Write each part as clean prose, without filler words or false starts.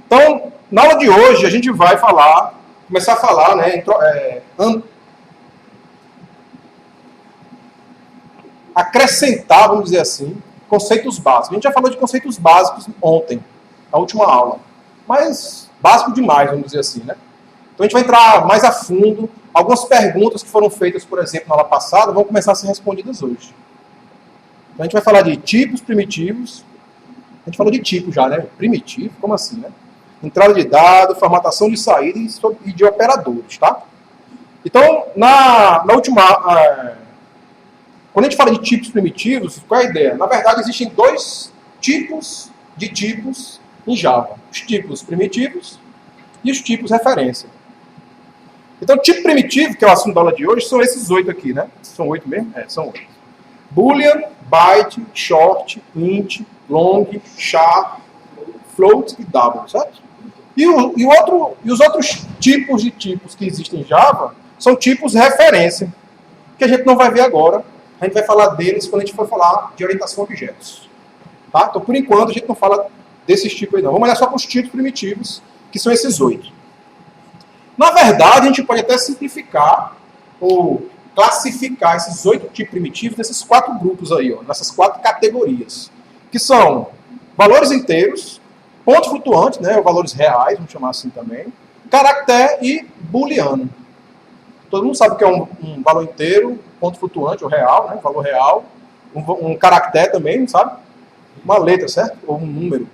Então, na aula de hoje, a gente vai começar a falar, né, acrescentar, vamos dizer assim, conceitos básicos. A gente já falou de conceitos básicos ontem, na última aula. Mas básico demais, vamos dizer assim, né? Então a gente vai entrar mais a fundo. Algumas perguntas que foram feitas, por exemplo, na aula passada, vão começar a ser respondidas hoje. Então a gente vai falar de tipos primitivos. A gente falou de tipo já, né? Primitivo, como assim, né? Entrada de dados, formatação de saída e de operadores, tá? Então, na última... quando a gente fala de tipos primitivos, qual é a ideia? Na verdade, existem dois tipos de tipos em Java. Os tipos primitivos e os tipos referência. Então, tipo primitivo, que é o assunto da aula de hoje, são esses 8 aqui, né? São 8 mesmo? São 8. Boolean, byte, short, int, long, char, float e double, certo? E os outros tipos de tipos que existem em Java são tipos referência, que a gente não vai ver agora. A gente vai falar deles quando a gente for falar de orientação a objetos. Tá? Então, por enquanto, a gente não fala desses tipos aí não. Vamos olhar só para os tipos primitivos, que são esses 8. Na verdade, a gente pode até simplificar ou classificar esses 8 tipos primitivos nesses 4 grupos aí, ó, nessas 4 categorias, que são valores inteiros, pontos flutuantes, né, ou valores reais, vamos chamar assim também, caractere e booleano. Todo mundo sabe que é um valor inteiro, ponto flutuante, ou real, né, valor real, um caractere também, sabe? Uma letra, certo? Ou um número.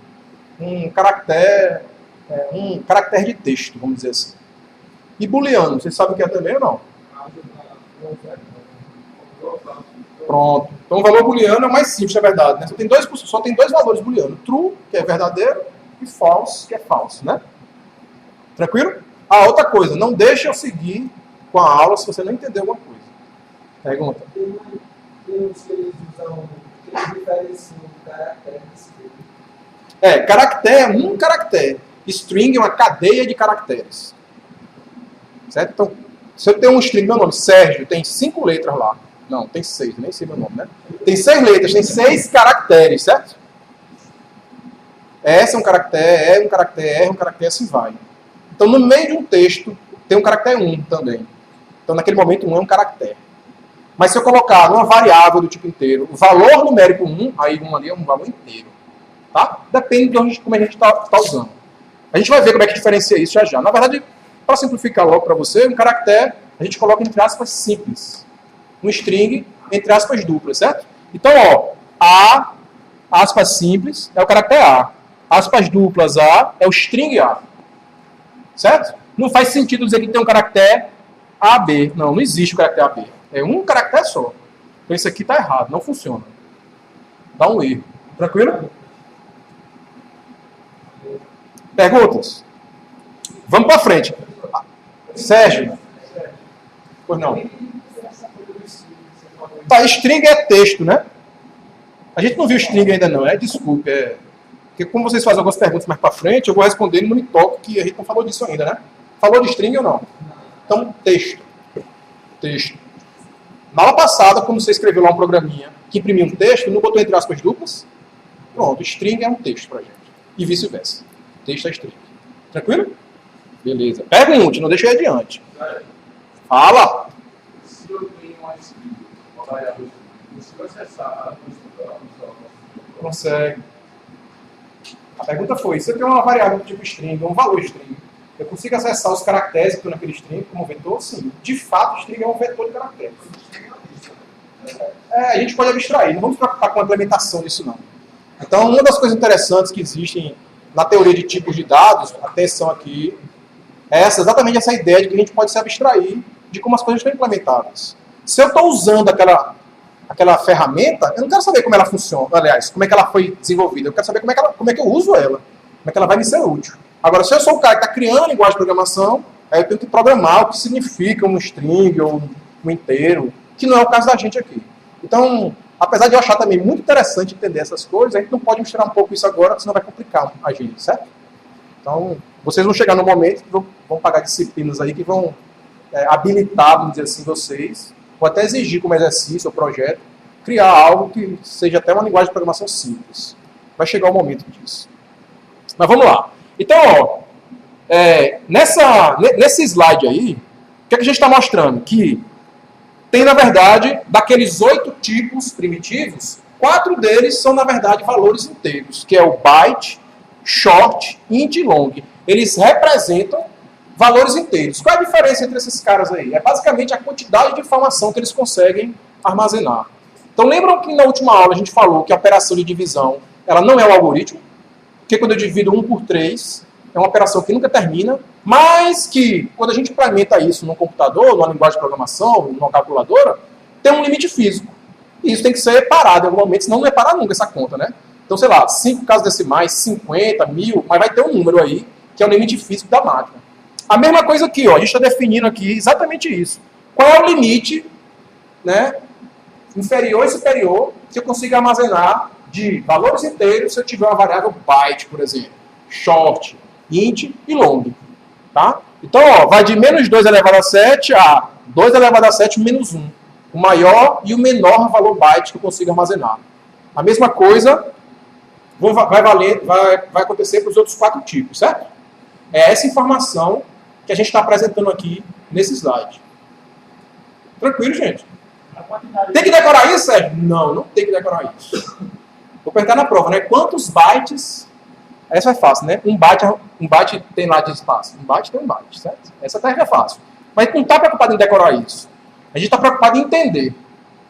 Um caractere de texto, vamos dizer assim. E booleano, vocês sabem o que é também ou não? Pronto. Então o valor booleano é o mais simples, na verdade, né? Só tem dois valores booleanos. True, que é verdadeiro, e false, que é falso, né? Tranquilo? Outra coisa, não deixe eu seguir com a aula se você não entender alguma coisa. Pergunta. Tem uns que eles usam, que eles diferenciam do caractere de string. Caractere é um caractere. String é uma cadeia de caracteres. Certo? Então, se eu tenho um string, meu nome, Sérgio, tem 5 letras lá. Não, tem 6, nem sei meu nome, né? Tem 6 letras, tem 6 caracteres, certo? S é um caractere, E é um caractere, R é um caractere, assim vai. Então, no meio de um texto, tem um caractere 1 também. Então, naquele momento, 1 é um caractere. Mas se eu colocar numa variável do tipo inteiro, o valor numérico 1, aí 1 ali é um valor inteiro. Tá? Depende de como a gente está usando. A gente vai ver como é que diferencia isso já já. Na verdade, para simplificar logo para você, um caractere a gente coloca entre aspas simples. Um string entre aspas duplas, certo? Então, ó, A, aspas simples, é o caractere A. Aspas duplas A é o string A. Certo? Não faz sentido dizer que tem um caractere AB. Não existe o caractere AB. É um caractere só. Então isso aqui está errado, não funciona. Dá um erro. Tranquilo? Perguntas? Vamos para frente. Sérgio? Pois não. Tá, string é texto, né? A gente não viu string ainda não, desculpe. Porque como vocês fazem algumas perguntas mais para frente, eu vou responder no monitor, que a gente não falou disso ainda, né? Falou de string ou não? Então, texto. Texto. Na aula passada, quando você escreveu lá um programinha que imprimia um texto, não botou entre aspas duplas? Pronto, string é um texto pra gente. E vice-versa. Texto é string. Tranquilo? Beleza. Pergunte, não deixa eu ir adiante. Fala! Se eu tenho uma string, uma variável, consigo acessar a construção? Consegue. A pergunta foi, se eu tenho uma variável do tipo string, um valor string, eu consigo acessar os caracteres que estão naquele string como vetor? Sim. De fato, string é um vetor de caracteres. A gente pode abstrair, não vamos preocupar com a implementação disso não. Então, uma das coisas interessantes que existem na teoria de tipos de dados, atenção aqui, é exatamente essa ideia de que a gente pode se abstrair de como as coisas estão implementadas. Se eu estou usando aquela ferramenta, eu não quero saber como ela funciona, aliás, como é que ela foi desenvolvida, eu quero saber como é que eu uso ela, como é que ela vai me ser útil. Agora, se eu sou o cara que está criando a linguagem de programação, aí eu tenho que programar o que significa um string ou um inteiro, que não é o caso da gente aqui. Então, apesar de eu achar também muito interessante entender essas coisas, a gente não pode misturar um pouco isso agora, senão vai complicar a gente, certo? Então, vocês vão chegar no momento que vão pagar disciplinas aí que vão habilitar, vamos dizer assim, vocês, ou até exigir como exercício ou projeto, criar algo que seja até uma linguagem de programação simples. Vai chegar o momento disso. Mas vamos lá. Então, ó, nesse slide aí, o que a gente está mostrando? Que tem, na verdade, daqueles 8 tipos primitivos, 4 deles são, na verdade, valores inteiros, que é o byte, short, int e long. Eles representam valores inteiros. Qual é a diferença entre esses caras aí? É basicamente a quantidade de informação que eles conseguem armazenar. Então, lembram que na última aula a gente falou que a operação de divisão ela não é o algoritmo, porque quando eu divido 1 por 3, é uma operação que nunca termina, mas que, quando a gente implementa isso num computador, numa linguagem de programação, numa calculadora, tem um limite físico. E isso tem que ser parado em algum momento, senão não vai parar nunca essa conta, né? Então, sei lá, 5 casas decimais, 50, 1000, mas vai ter um número aí, que é o limite físico da máquina. A mesma coisa aqui, ó, a gente está definindo aqui exatamente isso. Qual é o limite, né, inferior e superior que eu consigo armazenar de valores inteiros se eu tiver uma variável byte, por exemplo, short, int e long. Tá? Então, ó, vai de menos 2 elevado a 7 a 2 elevado a 7 menos 1. O maior e o menor valor byte que eu consigo armazenar. A mesma coisa vai acontecer para os outros 4 tipos, certo? É essa informação que a gente está apresentando aqui nesse slide. Tranquilo, gente? Tem que decorar isso, Sérgio? Não tem que decorar isso. Vou perguntar na prova, né? Quantos bytes... Essa é fácil, né? Um byte tem lá de espaço. Um byte tem um byte, certo? Essa tarefa é fácil. Mas não está preocupado em decorar isso. A gente está preocupado em entender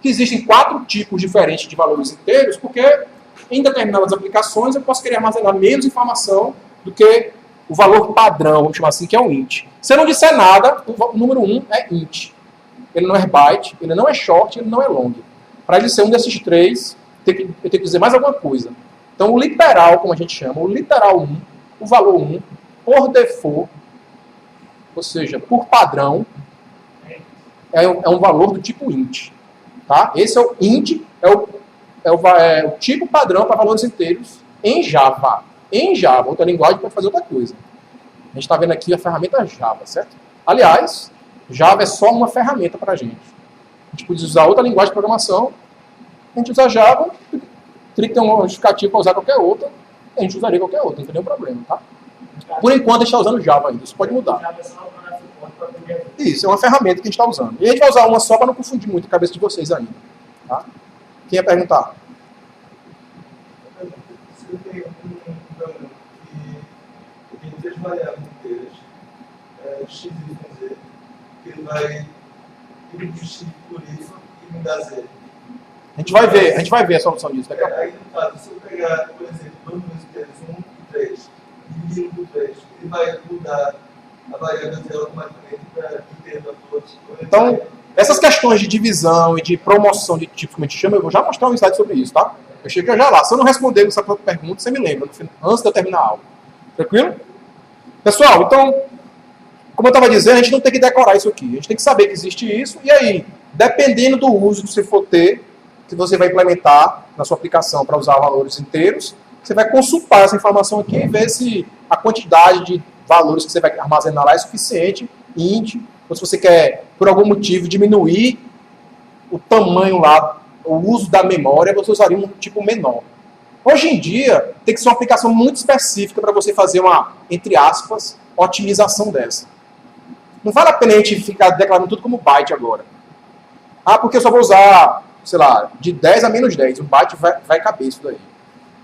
que existem 4 tipos diferentes de valores inteiros, porque em determinadas aplicações eu posso querer armazenar menos informação do que o valor padrão, vamos chamar assim, que é o int. Se eu não disser nada, o número 1 é int. Ele não é byte, ele não é short, ele não é long. Para ele ser um desses 3, eu tenho que dizer mais alguma coisa. Então, o literal, como a gente chama, o literal 1, o valor 1, por default, ou seja, por padrão, é um valor do tipo int. Tá? Esse é o int, é o tipo padrão para valores inteiros em Java. Em Java, outra linguagem pode fazer outra coisa. A gente está vendo aqui a ferramenta Java, certo? Aliás, Java é só uma ferramenta para a gente. A gente pode usar outra linguagem de programação, a gente usa Java, teria que ter um justificativo para usar qualquer outra, a gente usaria qualquer outra, não tem nenhum problema, tá? Por enquanto a gente está usando Java ainda, isso pode mudar. Isso, é uma ferramenta que a gente está usando. E a gente vai usar uma só para não confundir muito a cabeça de vocês ainda. Tá? Quem ia perguntar? Se eu tenho um programa que tem 3 variáveis inteiras, x, y, z, ele vai x por y e me dá z. A gente vai ver a solução disso daqui a pouco. Aí, no caso, se eu pegar, por exemplo, 2 números inteiros, 1 e 3, dividir 1 por 3, ele vai mudar a variável z automaticamente para inteiro a todos. Então, essas questões de divisão e de promoção de tipos, como a gente chama, eu vou já mostrar um slide sobre isso, tá? Eu chego já lá. Se eu não responder essa pergunta, você me lembra, antes de eu terminar a aula. Tranquilo? Pessoal, então, como eu estava dizendo, a gente não tem que decorar isso aqui. A gente tem que saber que existe isso. E aí, dependendo do uso que você for ter, que você vai implementar na sua aplicação para usar valores inteiros, você vai consultar essa informação aqui e ver se a quantidade de valores que você vai armazenar lá é suficiente, int, ou se você quer, por algum motivo, diminuir o tamanho lá, o uso da memória, você usaria um tipo menor. Hoje em dia, tem que ser uma aplicação muito específica para você fazer uma, entre aspas, otimização dessa. Não vale a pena a gente ficar declarando tudo como byte agora. Ah, porque eu só vou usar, sei lá, de 10 a menos 10. Um byte vai caber isso daí.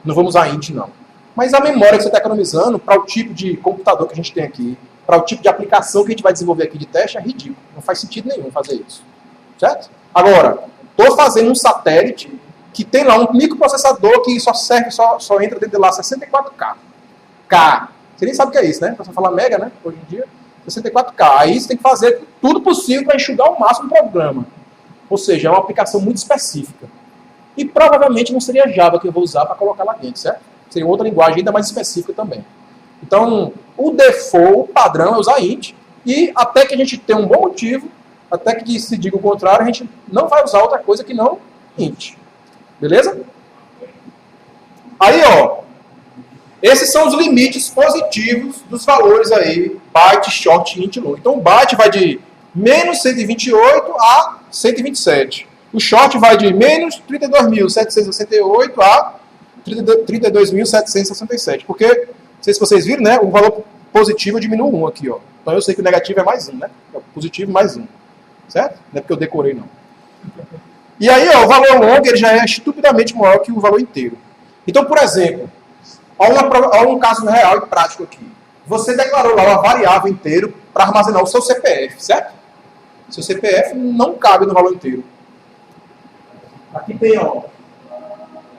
Não vamos usar int, não. Mas a memória que você está economizando para o tipo de computador que a gente tem aqui, para o tipo de aplicação que a gente vai desenvolver aqui de teste, é ridículo. Não faz sentido nenhum fazer isso. Certo? Agora, estou fazendo um satélite que tem lá um microprocessador que só entra dentro de lá 64K. Você nem sabe o que é isso, né? Você fala mega, né? Hoje em dia, 64K. Aí você tem que fazer tudo possível para enxugar ao máximo o programa. Ou seja, é uma aplicação muito específica. E provavelmente não seria Java que eu vou usar para colocar lá dentro, certo? Seria outra linguagem ainda mais específica também. Então, o default, o padrão é usar int. E até que a gente tenha um bom motivo, até que se diga o contrário, a gente não vai usar outra coisa que não int. Beleza? Aí, ó. Esses são os limites positivos dos valores aí, byte, short, int, long. Então, o byte vai de menos 128 a 127. O short vai de menos 32.768 a 32.767. Porque sei se vocês viram, né? O valor positivo eu diminuo 1 aqui, ó. Então eu sei que o negativo é mais 1, né? É o positivo mais 1. Certo? Não é porque eu decorei, não. E aí, ó, o valor long ele já é estupidamente maior que o valor inteiro. Então, por exemplo, há um caso real e prático aqui. Você declarou lá uma variável inteiro para armazenar o seu CPF, certo? Seu CPF não cabe no valor inteiro. Aqui tem, ó,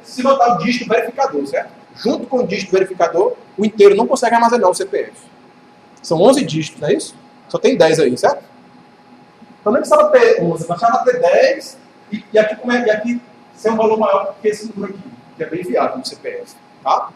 se botar o dígito verificador, certo? Junto com o dígito verificador, o inteiro não consegue armazenar o CPF. São 11 dígitos, não é isso? Só tem 10 aí, certo? Então não precisava ter 11, bastava ter 10 e aqui ser um valor maior que esse número aqui, que é bem viável no CPF. Tá?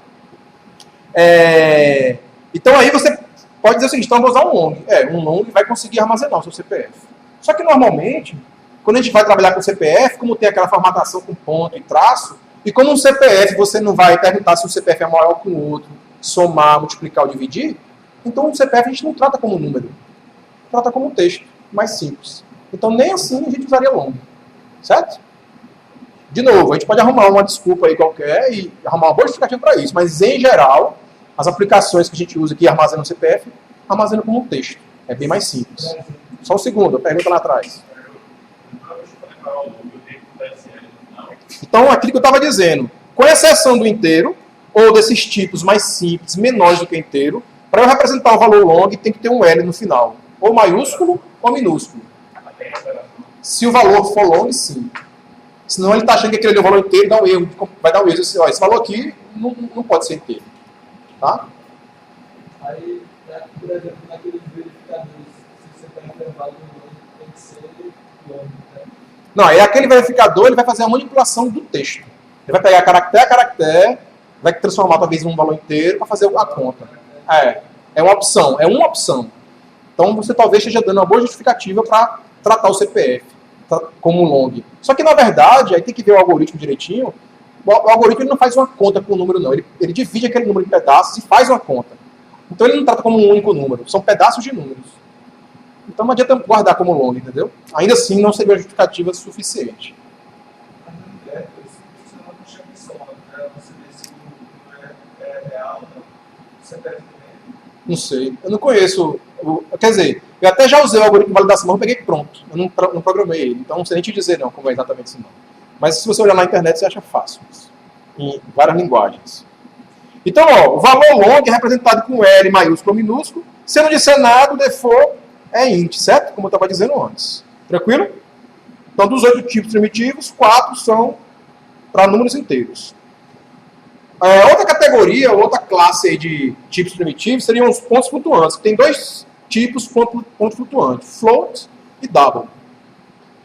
Então aí você pode dizer o seguinte, então eu vou usar um long. Um long vai conseguir armazenar o seu CPF. Só que normalmente, quando a gente vai trabalhar com CPF, como tem aquela formatação com ponto e traço, e como um CPF você não vai perguntar se o CPF é maior que o outro, somar, multiplicar ou dividir, então o CPF a gente não trata como número, trata como um texto, mais simples. Então nem assim a gente usaria long, certo? De novo, a gente pode arrumar uma desculpa aí qualquer e arrumar uma boa justificativa para isso, mas em geral, as aplicações que a gente usa aqui armazenam o CPF, armazenam como um texto. É bem mais simples. Só um segundo, a pergunta lá atrás. Então, aquilo que eu estava dizendo, com exceção do inteiro, ou desses tipos mais simples, menores do que inteiro, para eu representar o valor long, tem que ter um L no final. Ou maiúsculo ou minúsculo. Se o valor for long, sim. Senão ele está achando que aquele é o valor inteiro, dá um erro. Vai dar um erro. Assim, ó, esse valor aqui não pode ser inteiro. Tá? Aí, por exemplo, naqueles verificadores, se você está intervalo tem que ser long, né? Não, aí aquele verificador ele vai fazer a manipulação do texto. Ele vai pegar caractere a caractere, vai transformar talvez em um valor inteiro para fazer a conta. É uma opção, Então você talvez esteja dando uma boa justificativa para tratar o CPF como long. Só que na verdade, aí tem que ver o algoritmo direitinho. O algoritmo ele não faz uma conta com o número, não. Ele divide aquele número em pedaços e faz uma conta. Então ele não trata como um único número, são pedaços de números. Então não adianta guardar como long, entendeu? Ainda assim não seria justificativa suficiente. Você não puxa a missão, para você ver se o número é real ou não. Você perde também. Não sei. Eu não conheço. Quer dizer, eu até já usei o algoritmo de validação, mas eu peguei pronto. Eu não programei ele. Então não sei nem te dizer não como é exatamente isso não. Mas se você olhar na internet, você acha fácil. Em várias linguagens. Então, ó, o valor long é representado com L maiúsculo ou minúsculo. Se eu não disser nada, o default é int, certo? Como eu estava dizendo antes. Tranquilo? Então, dos 8 tipos primitivos, 4 são para números inteiros. Outra categoria, outra classe aí de tipos primitivos seriam os pontos flutuantes. Tem 2 tipos ponto flutuante, float e double.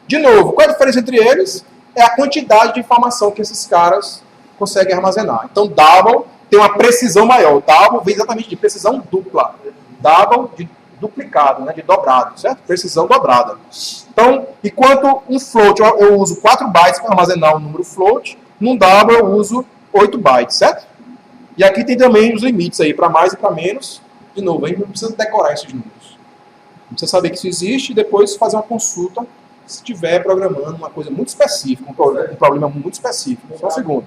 De novo, qual é a diferença entre eles? É a quantidade de informação que esses caras conseguem armazenar. Então, double tem uma precisão maior. Double vem exatamente de precisão dupla. Double de duplicado, né, de dobrado, certo? Precisão dobrada. Então, enquanto um float eu uso 4 bytes para armazenar um número float, num double eu uso 8 bytes, certo? E aqui tem também os limites aí, para mais e para menos. De novo, a gente não precisa decorar esses números. Precisa saber que isso existe e depois fazer uma consulta se estiver programando uma coisa muito específica, um problema muito específico. Só um segundo.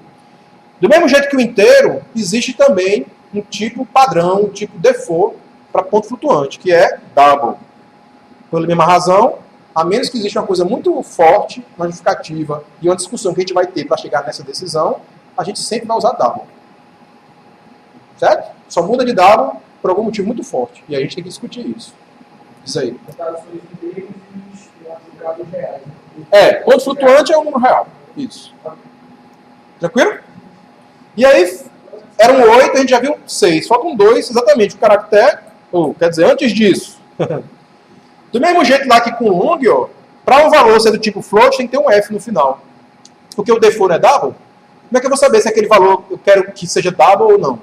Do mesmo jeito que o inteiro, existe também um tipo padrão, um tipo default para ponto flutuante, que é double. Pela mesma razão, a menos que exista uma coisa muito forte, uma justificativa e uma discussão que a gente vai ter para chegar nessa decisão, a gente sempre vai usar double. Certo? Só muda de double por algum motivo muito forte. E a gente tem que discutir isso. Isso aí. Ponto flutuante é um número real. Isso. Tranquilo? E aí, eram 8, a gente já viu 6. Faltam 2, exatamente. O caractere, quer dizer, antes disso. Do mesmo jeito lá que com long, para um valor ser do tipo float, tem que ter um F no final. Porque o default não é double. Como é que eu vou saber se aquele valor eu quero que seja double ou não?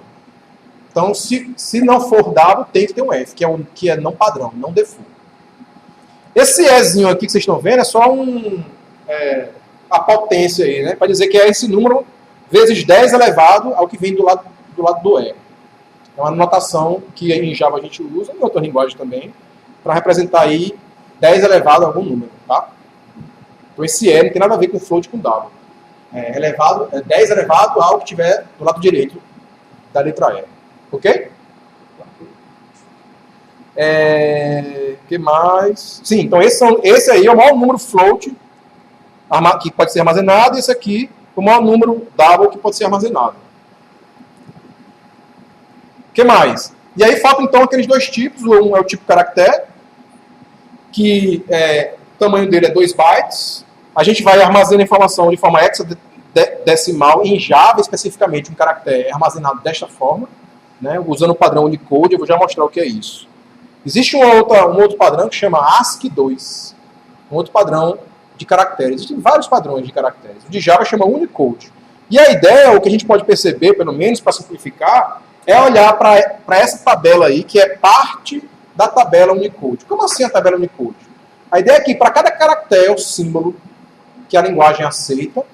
Então, se não for double, tem que ter um F, que é não padrão, não default. Esse Ezinho aqui que vocês estão vendo é só a potência aí, né? Para dizer que é esse número vezes 10 elevado ao que vem do lado do E. É uma notação que em Java a gente usa, em outra linguagem também, para representar aí 10 elevado a algum número, tá? Então esse E não tem nada a ver com float com double. É 10 elevado ao que tiver do lado direito da letra E. Ok? Que mais? Sim, então esse aí é o maior número float que pode ser armazenado, e esse aqui é o maior número double que pode ser armazenado. O que mais? E aí faltam então aqueles dois tipos. Um é o tipo caractere, que o tamanho dele é 2 bytes. A gente vai armazenar a informação de forma hexadecimal. Em Java, especificamente, um caractere é armazenado desta forma, né, usando o padrão Unicode. Eu vou já mostrar o que é isso. Existe um outro padrão que chama ASCII2. Um outro padrão de caracteres. Existem vários padrões de caracteres. O de Java chama Unicode. E a ideia, o que a gente pode perceber, pelo menos para simplificar, é olhar para essa tabela aí, que é parte da tabela Unicode. Como assim a tabela Unicode? A ideia é que para cada caractere ou símbolo que a linguagem aceita,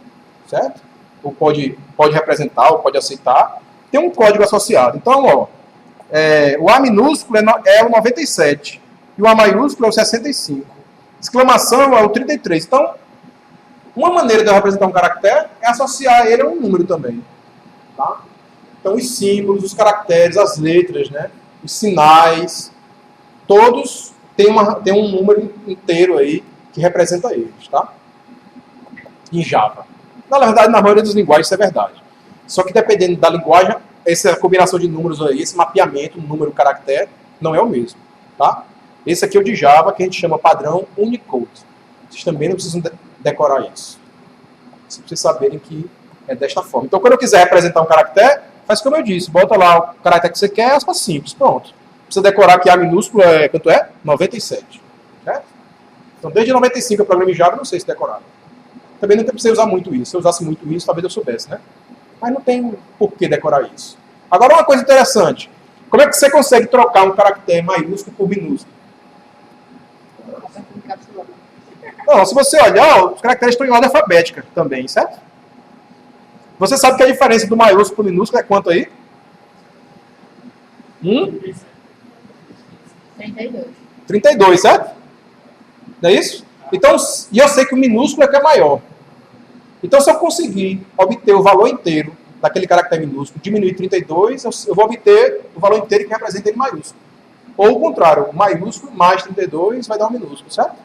certo? Ou pode representar, ou pode aceitar, tem um código associado. Então, ó, o A minúsculo é o 97, e o A maiúsculo é o 65. Exclamação é o 33. Então, uma maneira de eu representar um caractere é associar ele a um número também. Tá? Então, os símbolos, os caracteres, as letras, né? Os sinais, todos têm um número inteiro aí que representa eles, tá? Em Java. Na verdade, na maioria das linguagens isso é verdade. Só que dependendo da linguagem, essa combinação de números aí, esse mapeamento, número-caractere, não é o mesmo, tá? Esse aqui é o de Java, que a gente chama padrão Unicode. Vocês também não precisam decorar isso. Vocês precisam saberem que é desta forma. Então, quando eu quiser representar um caractere, faz como eu disse, bota lá o caractere que você quer, aspas simples, pronto. Precisa decorar que A minúsculo quanto é? 97. Certo? Então, desde 95 eu programa em Java, não sei se decorar. Também não precisei usar muito isso. Se eu usasse muito isso, talvez eu soubesse, né? Mas não tem por que decorar isso. Agora, uma coisa interessante. Como é que você consegue trocar um caractere maiúsculo por minúsculo? Não, se você olhar, os caracteres estão em ordem alfabética também, certo? Você sabe que a diferença do maiúsculo para o minúsculo é quanto aí? 32, certo? Não é isso? Então, e eu sei que o minúsculo é que é maior. Então, se eu conseguir obter o valor inteiro daquele caractere minúsculo, diminuir 32, eu vou obter o valor inteiro que representa ele maiúsculo. Ou o contrário, o maiúsculo mais 32 vai dar um minúsculo, certo?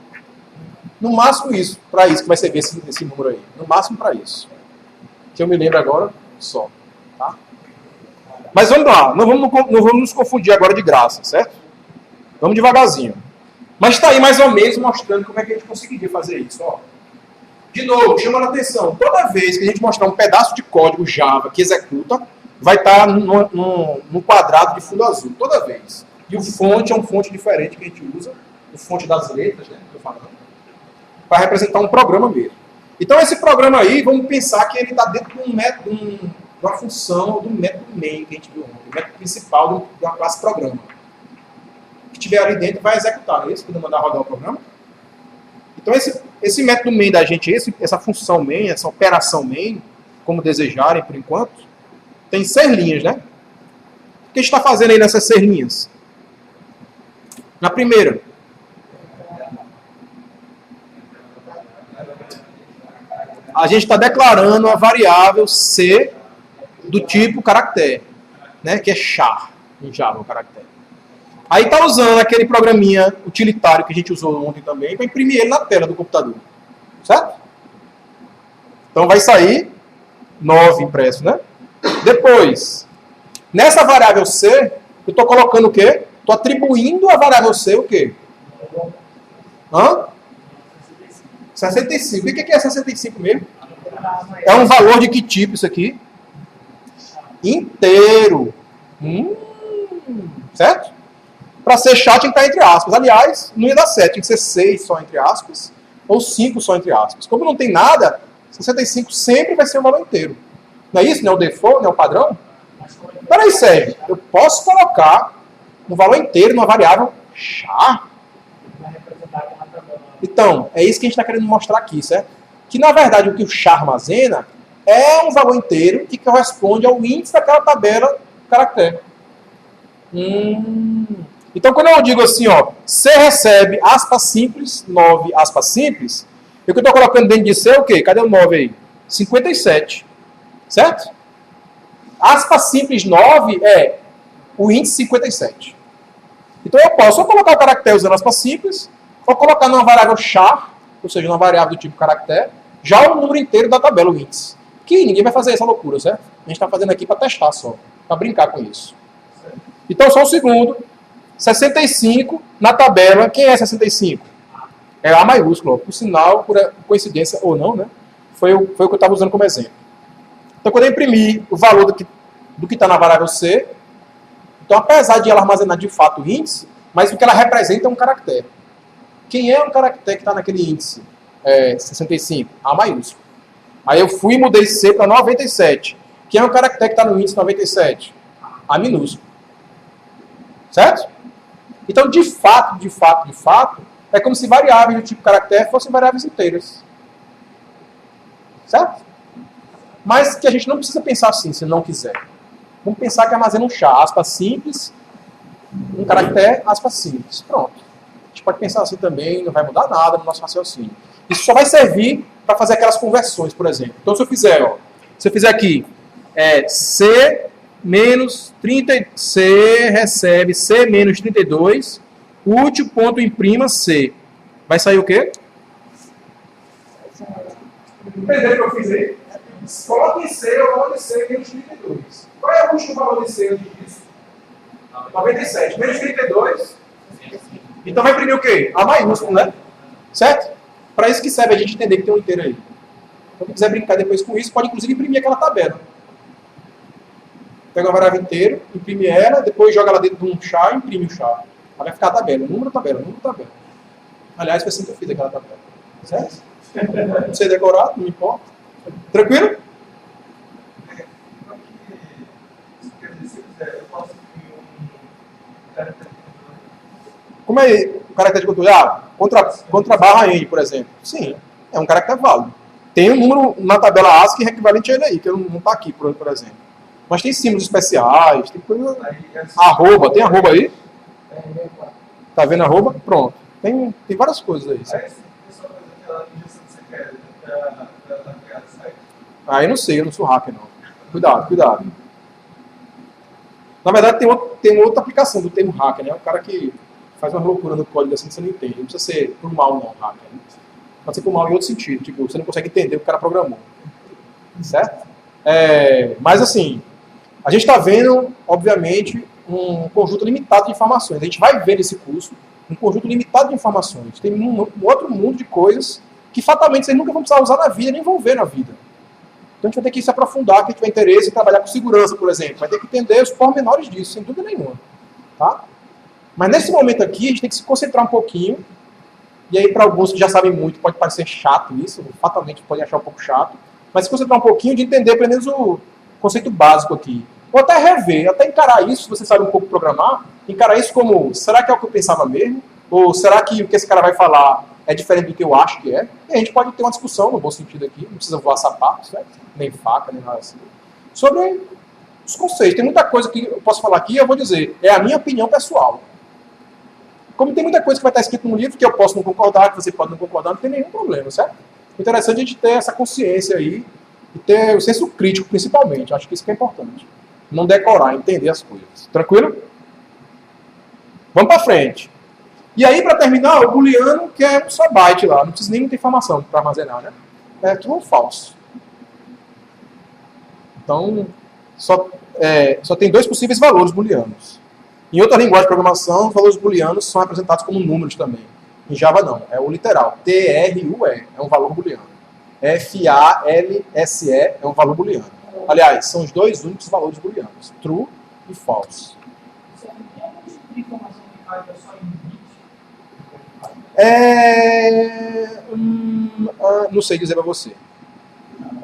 No máximo isso, para isso que vai servir esse número aí. No máximo para isso. Que eu me lembro agora, só. Tá? Mas vamos lá, não vamos nos confundir agora de graça, certo? Vamos devagarzinho. Mas está aí mais ou menos mostrando como é que a gente conseguiria fazer isso. Ó. De novo, chamando a atenção, toda vez que a gente mostrar um pedaço de código Java que executa, vai estar num quadrado de fundo azul, toda vez. E o fonte é um fonte diferente que a gente usa, o fonte das letras, né, que eu falando, para representar um programa mesmo. Então esse programa aí, vamos pensar que ele está dentro de uma função do método main que a gente viu ontem, o método principal de uma classe programa. O que estiver ali dentro vai executar, é isso? Quando eu mandar rodar o programa. Então esse método main da gente, essa função main, essa operação main, como desejarem por enquanto, tem 6 linhas, né? O que a gente está fazendo aí nessas 6 linhas? Na primeira, a gente está declarando a variável C do tipo caractere, né? Que é char em Java, o caractere. Aí está usando aquele programinha utilitário que a gente usou ontem também para imprimir ele na tela do computador. Certo? Então vai sair 9 impresso, né? Depois, nessa variável C, eu estou colocando o quê? Estou atribuindo a variável C o quê? 65. O que é 65 mesmo? É um valor de que tipo isso aqui? Inteiro. Certo? Para ser char tinha que estar entre aspas. Aliás, não ia dar 7, tinha que ser 6 só entre aspas, ou 5 só entre aspas. Como não tem nada, 65 sempre vai ser um valor inteiro. Não é isso? Não é o default? Não é o padrão? Peraí, Sérgio. Eu posso colocar um valor inteiro numa variável char? Então, é isso que a gente está querendo mostrar aqui, certo? Que, na verdade, o que o char armazena é um valor inteiro que corresponde ao índice daquela tabela do caractere. Então, quando eu digo assim, ó, C recebe aspas simples, 9 aspas simples, e o que eu estou colocando dentro de C é o quê? Cadê o 9 aí? 57. Certo? Aspas simples 9 é o índice 57. Então eu posso ou colocar o caractere usando aspas simples, ou colocar numa variável char, ou seja, numa variável do tipo caractere, já o número inteiro da tabela, o índice. Que ninguém vai fazer essa loucura, certo? A gente está fazendo aqui para testar só, para brincar com isso. Então, só um segundo. 65 na tabela. Quem é 65? É A maiúsculo. Por sinal, por coincidência ou não, né? Foi o que eu estava usando como exemplo. Então, quando eu imprimir o valor do que está na variável C, então, apesar de ela armazenar de fato o índice, mas o que ela representa é um caractere. Quem é o caractere que está naquele índice? 65. A maiúsculo. Aí eu fui e mudei C para 97. Quem é o caractere que está no índice 97? A minúsculo. Certo? Então, de fato, é como se variáveis do tipo caractere fossem variáveis inteiras. Certo? Mas que a gente não precisa pensar assim, se não quiser. Vamos pensar que armazena um char, aspas simples, um caractere, aspas simples. Pronto. A gente pode pensar assim também, não vai mudar nada no nosso raciocínio. Isso só vai servir para fazer aquelas conversões, por exemplo. Então, se eu fizer aqui, C menos 30, C recebe C menos 32, útil ponto imprima C. Vai sair o quê? Entenderam o que eu fiz aí? Coloca em C, eu coloco em C menos 32. Qual é o último valor de C antes disso? 97. Menos 32. Então vai imprimir o quê? A maiúsculo, né? Certo? Para isso que serve a gente entender que tem um inteiro aí. Então, quem quiser brincar depois com isso, pode inclusive imprimir aquela tabela. Pega uma variável inteira, imprime ela, depois joga ela dentro de um char e imprime o char. Aí vai ficar a tabela, número, tabela, número, tabela. Aliás, foi assim que eu fiz aquela tabela. Certo? Não sei decorar, não importa. Tranquilo? Como é o caractere de controle? Contra barra N, por exemplo. Sim, é um caractere válido. Tem um número na tabela ASCII equivalente a ele aí, que não está aqui, por exemplo. Mas tem símbolos especiais, tem coisa... Arroba, tem arroba aí? Tá vendo arroba? Pronto. Tem várias coisas aí. Aí não sei, eu não sou hacker, não. Cuidado. Na verdade, tem outra aplicação do termo hacker, né? O cara que faz uma loucura no código assim que você não entende. Não precisa ser por mal, não, hacker. Né? Pode ser por mal em outro sentido. Tipo, você não consegue entender o que o cara programou. Certo? Mas assim, a gente está vendo, obviamente, um conjunto limitado de informações. A gente vai ver nesse curso um conjunto limitado de informações. Tem um outro mundo de coisas que fatalmente vocês nunca vão precisar usar na vida, nem vão ver na vida. Então a gente vai ter que se aprofundar, quem tiver interesse em trabalhar com segurança, por exemplo. Vai ter que entender os pormenores disso, sem dúvida nenhuma. Tá? Mas nesse momento aqui, a gente tem que se concentrar um pouquinho. E aí, para alguns que já sabem muito, pode parecer chato isso, fatalmente podem achar um pouco chato. Mas se concentrar um pouquinho de entender pelo menos o conceito básico aqui. Ou até rever, até encarar isso, se você sabe um pouco programar, encarar isso como, será que é o que eu pensava mesmo? Ou será que o que esse cara vai falar é diferente do que eu acho que é? E a gente pode ter uma discussão, no bom sentido aqui, não precisa voar sapatos, né? Nem faca, nem nada assim, sobre os conceitos. Tem muita coisa que eu posso falar aqui, eu vou dizer, é a minha opinião pessoal. Como tem muita coisa que vai estar escrito no livro, que eu posso não concordar, que você pode não concordar, não tem nenhum problema, certo? O interessante é a gente ter essa consciência aí, e ter o senso crítico, principalmente. Eu acho que isso que é importante. Não decorar, entender as coisas. Tranquilo? Vamos para frente. E aí, para terminar, o booleano, que é um só byte lá. Não precisa nem muita informação para armazenar, né? É true ou false. Então, só tem dois possíveis valores booleanos. Em outra linguagem de programação, os valores booleanos são representados como números também. Em Java não, é o literal. TRUE é um valor booleano. FALSE é um valor booleano. Aliás, são os dois únicos valores booleanos. True e false. Não sei dizer para você.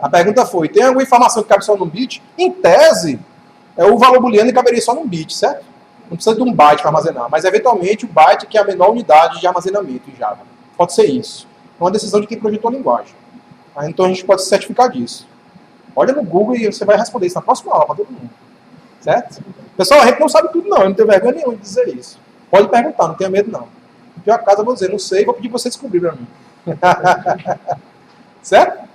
A pergunta foi, tem alguma informação que cabe só num bit? Em tese, o valor booleano caberia só num bit, certo? Não precisa de um byte para armazenar, mas eventualmente o byte que é a menor unidade de armazenamento em Java. Pode ser isso. É uma decisão de quem projetou a linguagem. Então a gente pode se certificar disso. Olha no Google e você vai responder isso na próxima aula para todo mundo. Certo? Pessoal, a gente não sabe tudo não, eu não tenho vergonha nenhuma de dizer isso. Pode perguntar, não tenha medo não. No pior caso eu vou dizer, não sei, vou pedir para você descobrir para mim. Certo?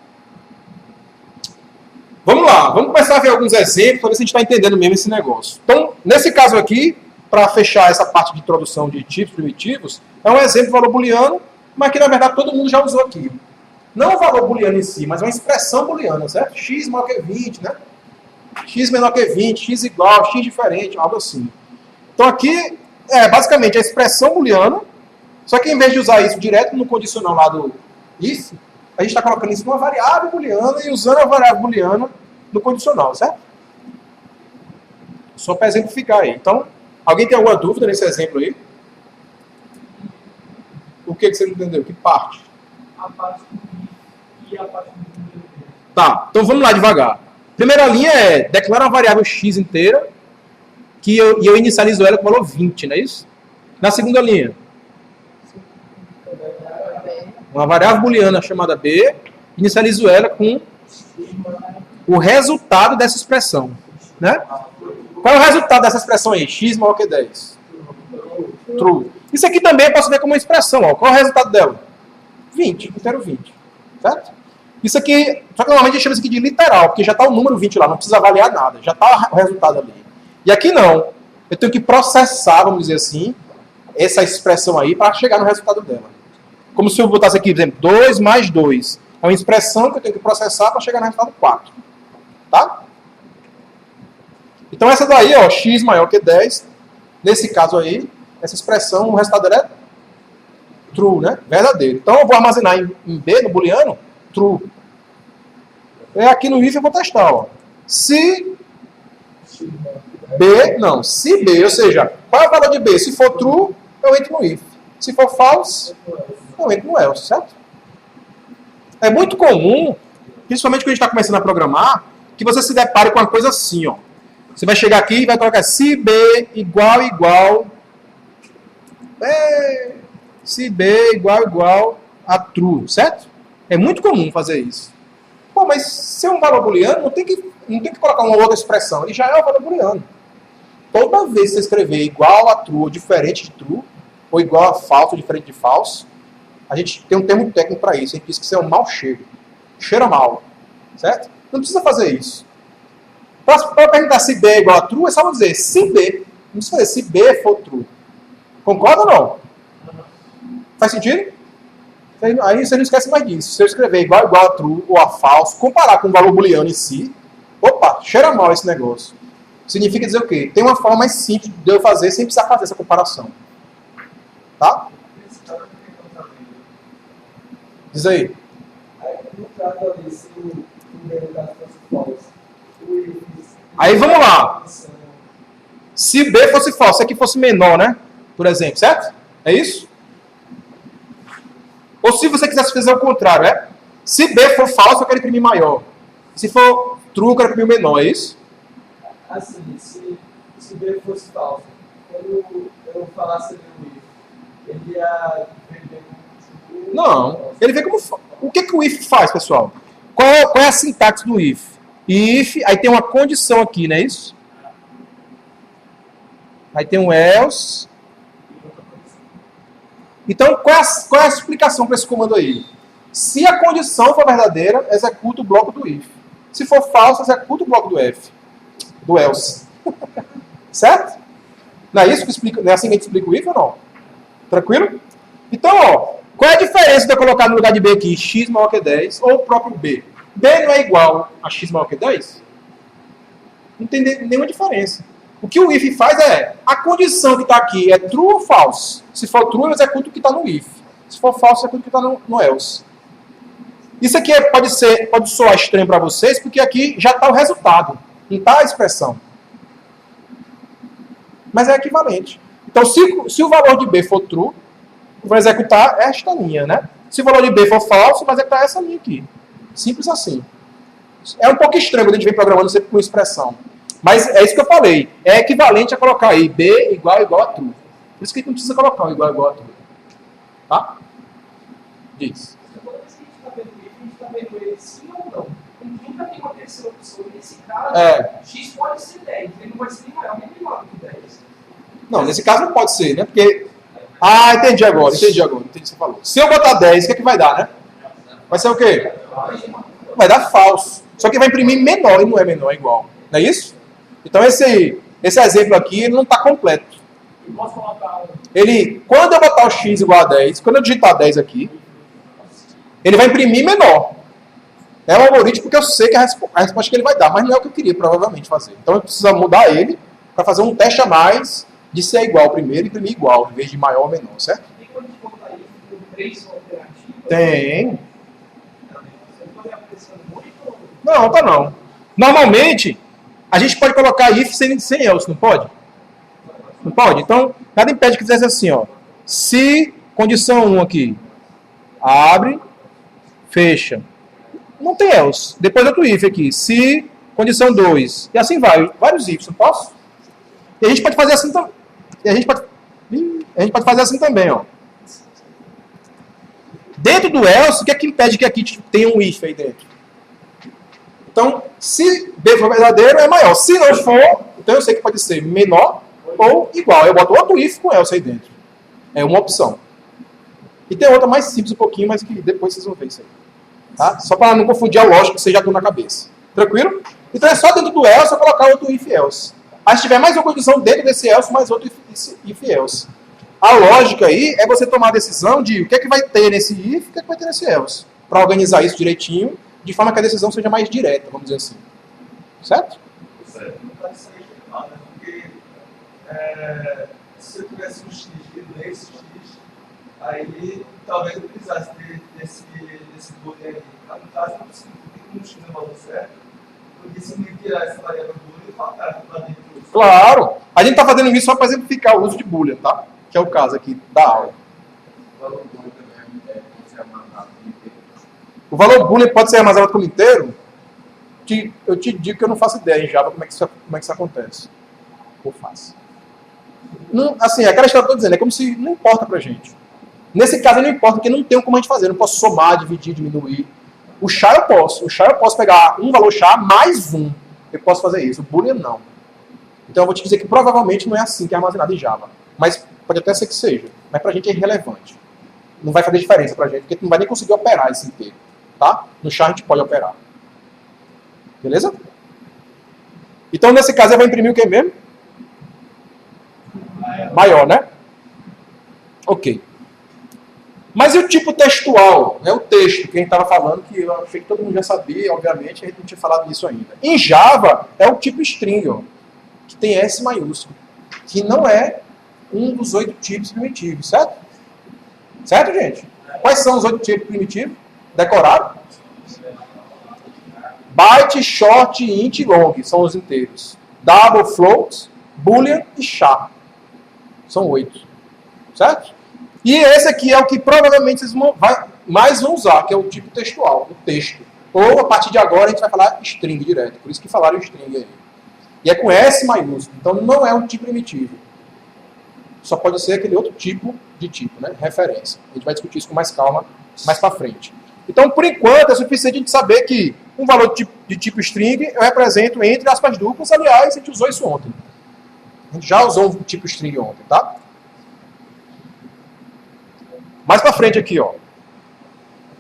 Vamos lá, vamos começar a ver alguns exemplos para ver se a gente está entendendo mesmo esse negócio. Então, nesse caso aqui, para fechar essa parte de introdução de tipos primitivos, é um exemplo de valor booleano, mas que na verdade todo mundo já usou aqui. Não o valor booleano em si, mas uma expressão booleana, certo? X maior que 20, né? X menor que 20, X igual, X diferente, algo assim. Então aqui é basicamente a expressão booleana, só que em vez de usar isso direto no condicional lá do if, a gente está colocando isso numa variável booleana e usando a variável booleana no condicional, certo? Só para exemplificar aí. Então, alguém tem alguma dúvida nesse exemplo aí? O que você não entendeu? Que parte? A parte do if e a parte do if. Tá, então vamos lá devagar. Primeira linha é, declara uma variável x inteira e eu inicializo ela com o valor 20, não é isso? Na segunda linha, uma variável booleana chamada b, inicializo ela com o resultado dessa expressão, né? Qual é o resultado dessa expressão aí? X maior que 10. True. Isso aqui também eu posso ver como uma expressão. Ó. Qual é o resultado dela? 20, inteiro 20. Certo? Isso aqui, só que normalmente a gente chama isso aqui de literal, porque já está o número 20 lá, não precisa avaliar nada, já está o resultado ali. E aqui não. Eu tenho que processar, vamos dizer assim, essa expressão aí para chegar no resultado dela. Como se eu botasse aqui, por exemplo, 2 mais 2. É uma expressão que eu tenho que processar para chegar no resultado 4. Tá? Então essa daí, ó, x maior que 10, nesse caso aí, essa expressão, o resultado dela é true, né? Verdadeiro. Então eu vou armazenar em B, no booleano, true. E aqui no if eu vou testar, ó. Se B, ou seja, qual é o valor de B? Se for true, eu entro no if. Se for false, eu entro no else, certo? É muito comum, principalmente quando a gente está começando a programar, que você se depare com uma coisa assim, ó. Você vai chegar aqui e vai colocar se B igual se B igual a true, certo? É muito comum fazer isso. Pô, mas se é um valor booleano, não tem que colocar uma outra expressão. Ele já é o valor booleano. Toda vez que você escrever igual a true ou diferente de true, ou igual a false ou diferente de false, a gente tem um termo técnico para isso. A gente diz que isso é um mau cheiro. Cheira mal. Certo? Não precisa fazer isso. Para perguntar se B é igual a true, é só dizer se B. Não precisa fazer se B for true. Concorda ou não? Faz sentido? Aí você não esquece mais disso. Se eu escrever igual a true ou a false, comparar com o valor booleano em si, opa, cheira mal esse negócio. Significa dizer o quê? Tem uma forma mais simples de eu fazer sem precisar fazer essa comparação. Tá? Diz aí. No caso ali, se o derivado fosse false, aí vamos lá. Se B fosse falso, se aqui fosse menor, né? Por exemplo, certo? É isso? Ou se você quisesse fazer o contrário, é? Se B for falso, eu quero imprimir maior. Se for true, eu quero imprimir menor, é isso? Assim, se B fosse falso, quando eu falasse no if, ele ia vender como true? Não. Ele vê como... O que o if faz, pessoal? Qual é a sintaxe do if? If, aí tem uma condição aqui, não é isso? Aí tem um else. Então, qual é a explicação para esse comando aí? Se a condição for verdadeira, executa o bloco do if. Se for falso, executa o bloco do else. Certo? Não é isso que explica, não é assim que a gente explica o if ou não? Tranquilo? Então, ó, qual é a diferença de eu colocar no lugar de B aqui x maior que 10 ou o próprio B? B não é igual a x maior que 10? Não tem nenhuma diferença. O que o if faz é, a condição que está aqui é true ou false? Se for true, eu executo o que está no if. Se for false, eu executo o que está no else. Isso aqui pode soar estranho para vocês, porque aqui já está o resultado, não está a expressão. Mas é equivalente. Então, se o valor de B for true, vai executar esta linha, né? Se o valor de B for falso, vai executar essa linha aqui. Simples assim. É um pouco estranho quando a gente vem programando sempre com expressão. Mas é isso que eu falei. É equivalente a colocar aí B igual a true. Por isso que a gente não precisa colocar o igual a true. Tá? Diz. Toda vez que a gente está vendo ele sim ou não. Nunca tem uma terceira opção. Nesse caso, x pode ser 10. Ele não vai ser nem maior nem menor do que 10. Não, nesse caso não pode ser, né? Porque... entendi agora o que você falou. Se eu botar 10, o que é que vai dar, né? Vai ser o quê? Vai dar falso. Só que vai imprimir menor, e não é menor, é igual. Não é isso? Então esse exemplo aqui não está completo. Eu posso colocar um... Quando eu botar o x igual a 10, quando eu digitar 10 aqui, ele vai imprimir menor. É um algoritmo que eu sei que a resposta que ele vai dar, mas não é o que eu queria provavelmente fazer. Então eu preciso mudar ele para fazer um teste a mais de ser igual primeiro e imprimir igual, em vez de maior ou menor, certo? Tem quando a gente colocar isso com 3 alternativas? Tem. Você pode apreciando muito? Não, tá não. Normalmente, a gente pode colocar if sem else, não pode? Não pode? Então, nada impede que fizesse assim, ó. Se, condição 1 aqui, abre, fecha. Não tem else. Depois outro if aqui. Se, condição 2. E assim vai. Vários ifs, não posso? E a gente pode fazer assim também. E a gente pode fazer assim também, ó. Dentro do else, o que é que impede que aqui tenha um if aí dentro? Então, se B for verdadeiro, é maior. Se não for, então eu sei que pode ser menor ou igual. Eu boto outro if com else aí dentro. É uma opção. E tem outra mais simples um pouquinho, mas que depois vocês vão ver isso aí. Tá? Só para não confundir a lógica que vocês já estão na cabeça. Tranquilo? Então é só dentro do else eu colocar outro if else. Aí se tiver mais uma condição dentro desse else, mais outro if else. A lógica aí é você tomar a decisão de o que é que vai ter nesse if e o que é que vai ter nesse else. Para organizar isso direitinho, de forma que a decisão seja mais direta, vamos dizer assim. Certo? Não pode ser nada, porque se eu tivesse um x e nesse x, aí talvez eu precisasse desse boolean aí. No caso, não precisa, porque no x é o valor certo, porque se eu me tirar essa variável boolean, eu faltar para dentro disso. Claro! A gente está fazendo isso só para exemplificar o uso de boolean, tá? Que é o caso aqui da aula. O valor boolean pode ser armazenado como inteiro? Eu te digo que eu não faço ideia em Java como é que isso acontece. Ou faço. Não, assim, aquela história que eu estou dizendo, é como se não importa pra gente. Nesse caso não importa, porque não tem como a gente fazer. Eu não posso somar, dividir, diminuir. O char eu posso. O char eu posso pegar um valor char mais um. Eu posso fazer isso. O boolean não. Então eu vou te dizer que provavelmente não é assim que é armazenado em Java. Mas pode até ser que seja. Mas pra gente é irrelevante. Não vai fazer diferença pra gente, porque tu não vai nem conseguir operar esse inteiro. Tá? No char a gente pode operar. Beleza? Então nesse caso eu vou imprimir o que mesmo? Maior, né? Ok. Mas e o tipo textual? É o texto que a gente estava falando, que eu achei que todo mundo já sabia, obviamente, a gente não tinha falado disso ainda. Em Java, é o tipo string, ó, que tem S maiúsculo, que não é um dos 8 tipos primitivos, certo? Certo, gente? Quais são os 8 tipos primitivos? Decorado? Byte, short, int e long são os inteiros. Double, float, boolean e char. São 8. Certo? E esse aqui é o que provavelmente vocês mais vão usar, que é o tipo textual, o texto. Ou, a partir de agora, a gente vai falar string direto. Por isso que falaram string aí. E é com S maiúsculo. Então, não é um tipo primitivo. Só pode ser aquele outro tipo de tipo, né? Referência. A gente vai discutir isso com mais calma mais para frente. Então, por enquanto, é suficiente a gente saber que um valor de tipo string eu represento entre aspas duplas. Aliás, a gente usou isso ontem. A gente já usou um tipo string ontem, tá? Mais para frente aqui, ó.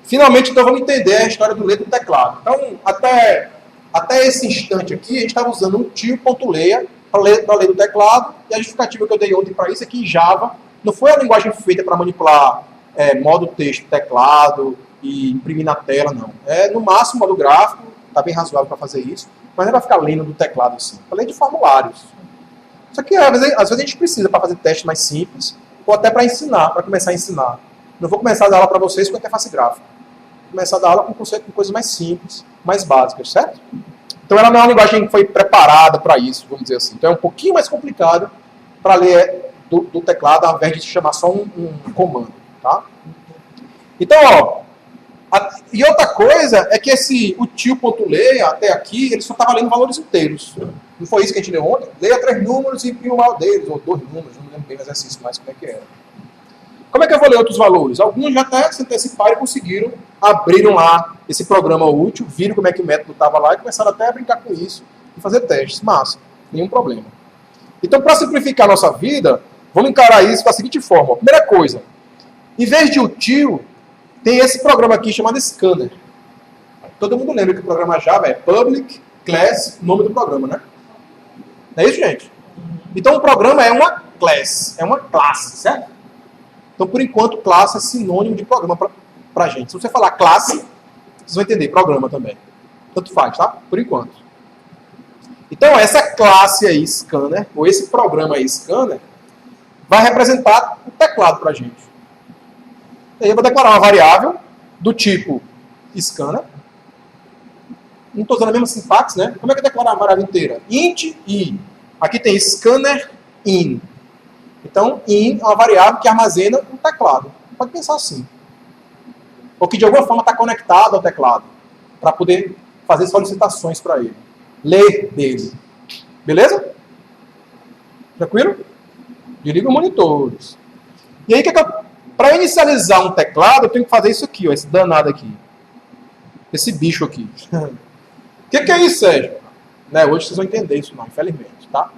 Finalmente, então, vamos entender a história do ler do teclado. Então, até esse instante aqui, a gente estava usando um tio.leia para ler do teclado, e a justificativa que eu dei ontem para isso é que em Java não foi a linguagem feita para manipular modo texto, teclado e imprimir na tela, não. É, no máximo, modo gráfico, está bem razoável para fazer isso, mas não é para ficar lendo do teclado assim, para ler de formulários. Só que às vezes a gente precisa para fazer testes mais simples, ou até para ensinar, para começar a ensinar. Não vou começar a dar aula para vocês com interface gráfica. Vou começar a dar aula com coisas mais simples, mais básicas, certo? Então ela não é uma linguagem que foi preparada para isso, vamos dizer assim. Então é um pouquinho mais complicado para ler do teclado, ao invés de se chamar só um comando, tá? Então, ó, e outra coisa é que o tio.leia, até aqui, ele só estava lendo valores inteiros. Não foi isso que a gente leu ontem? Leia 3 números e imprima o maior deles, ou 2 números, não lembro bem o exercício mais como é que era. Como é que eu vou ler outros valores? Alguns já até se anteciparam e conseguiram, abriram lá esse programa útil, viram como é que o método estava lá e começaram até a brincar com isso e fazer testes. Massa, nenhum problema. Então, para simplificar a nossa vida, vamos encarar isso da seguinte forma. Primeira coisa, em vez de util, tem esse programa aqui chamado Scanner. Todo mundo lembra que o programa Java é public, class, nome do programa, né? Não é isso, gente? Então, o programa é uma class. É uma classe, certo? Então, por enquanto, classe é sinônimo de programa pra gente. Se você falar classe, vocês vão entender programa também. Tanto faz, tá? Por enquanto. Então, essa classe aí, scanner, ou esse programa aí, scanner, vai representar o teclado pra gente. E aí eu vou declarar uma variável do tipo scanner. Não estou usando a mesma sintaxe, né? Como é que eu declaro a variável inteira? Int i. Aqui tem scanner in. Então, in é uma variável que armazena o teclado. Pode pensar assim. Ou que de alguma forma está conectado ao teclado. Para poder fazer solicitações para ele. Ler dele. Beleza? Tranquilo? Desliga os monitores. E aí, para inicializar um teclado, eu tenho que fazer isso aqui, ó, esse danado aqui. Esse bicho aqui. O que é isso, Sérgio? Né, hoje vocês vão entender isso não, infelizmente, tá?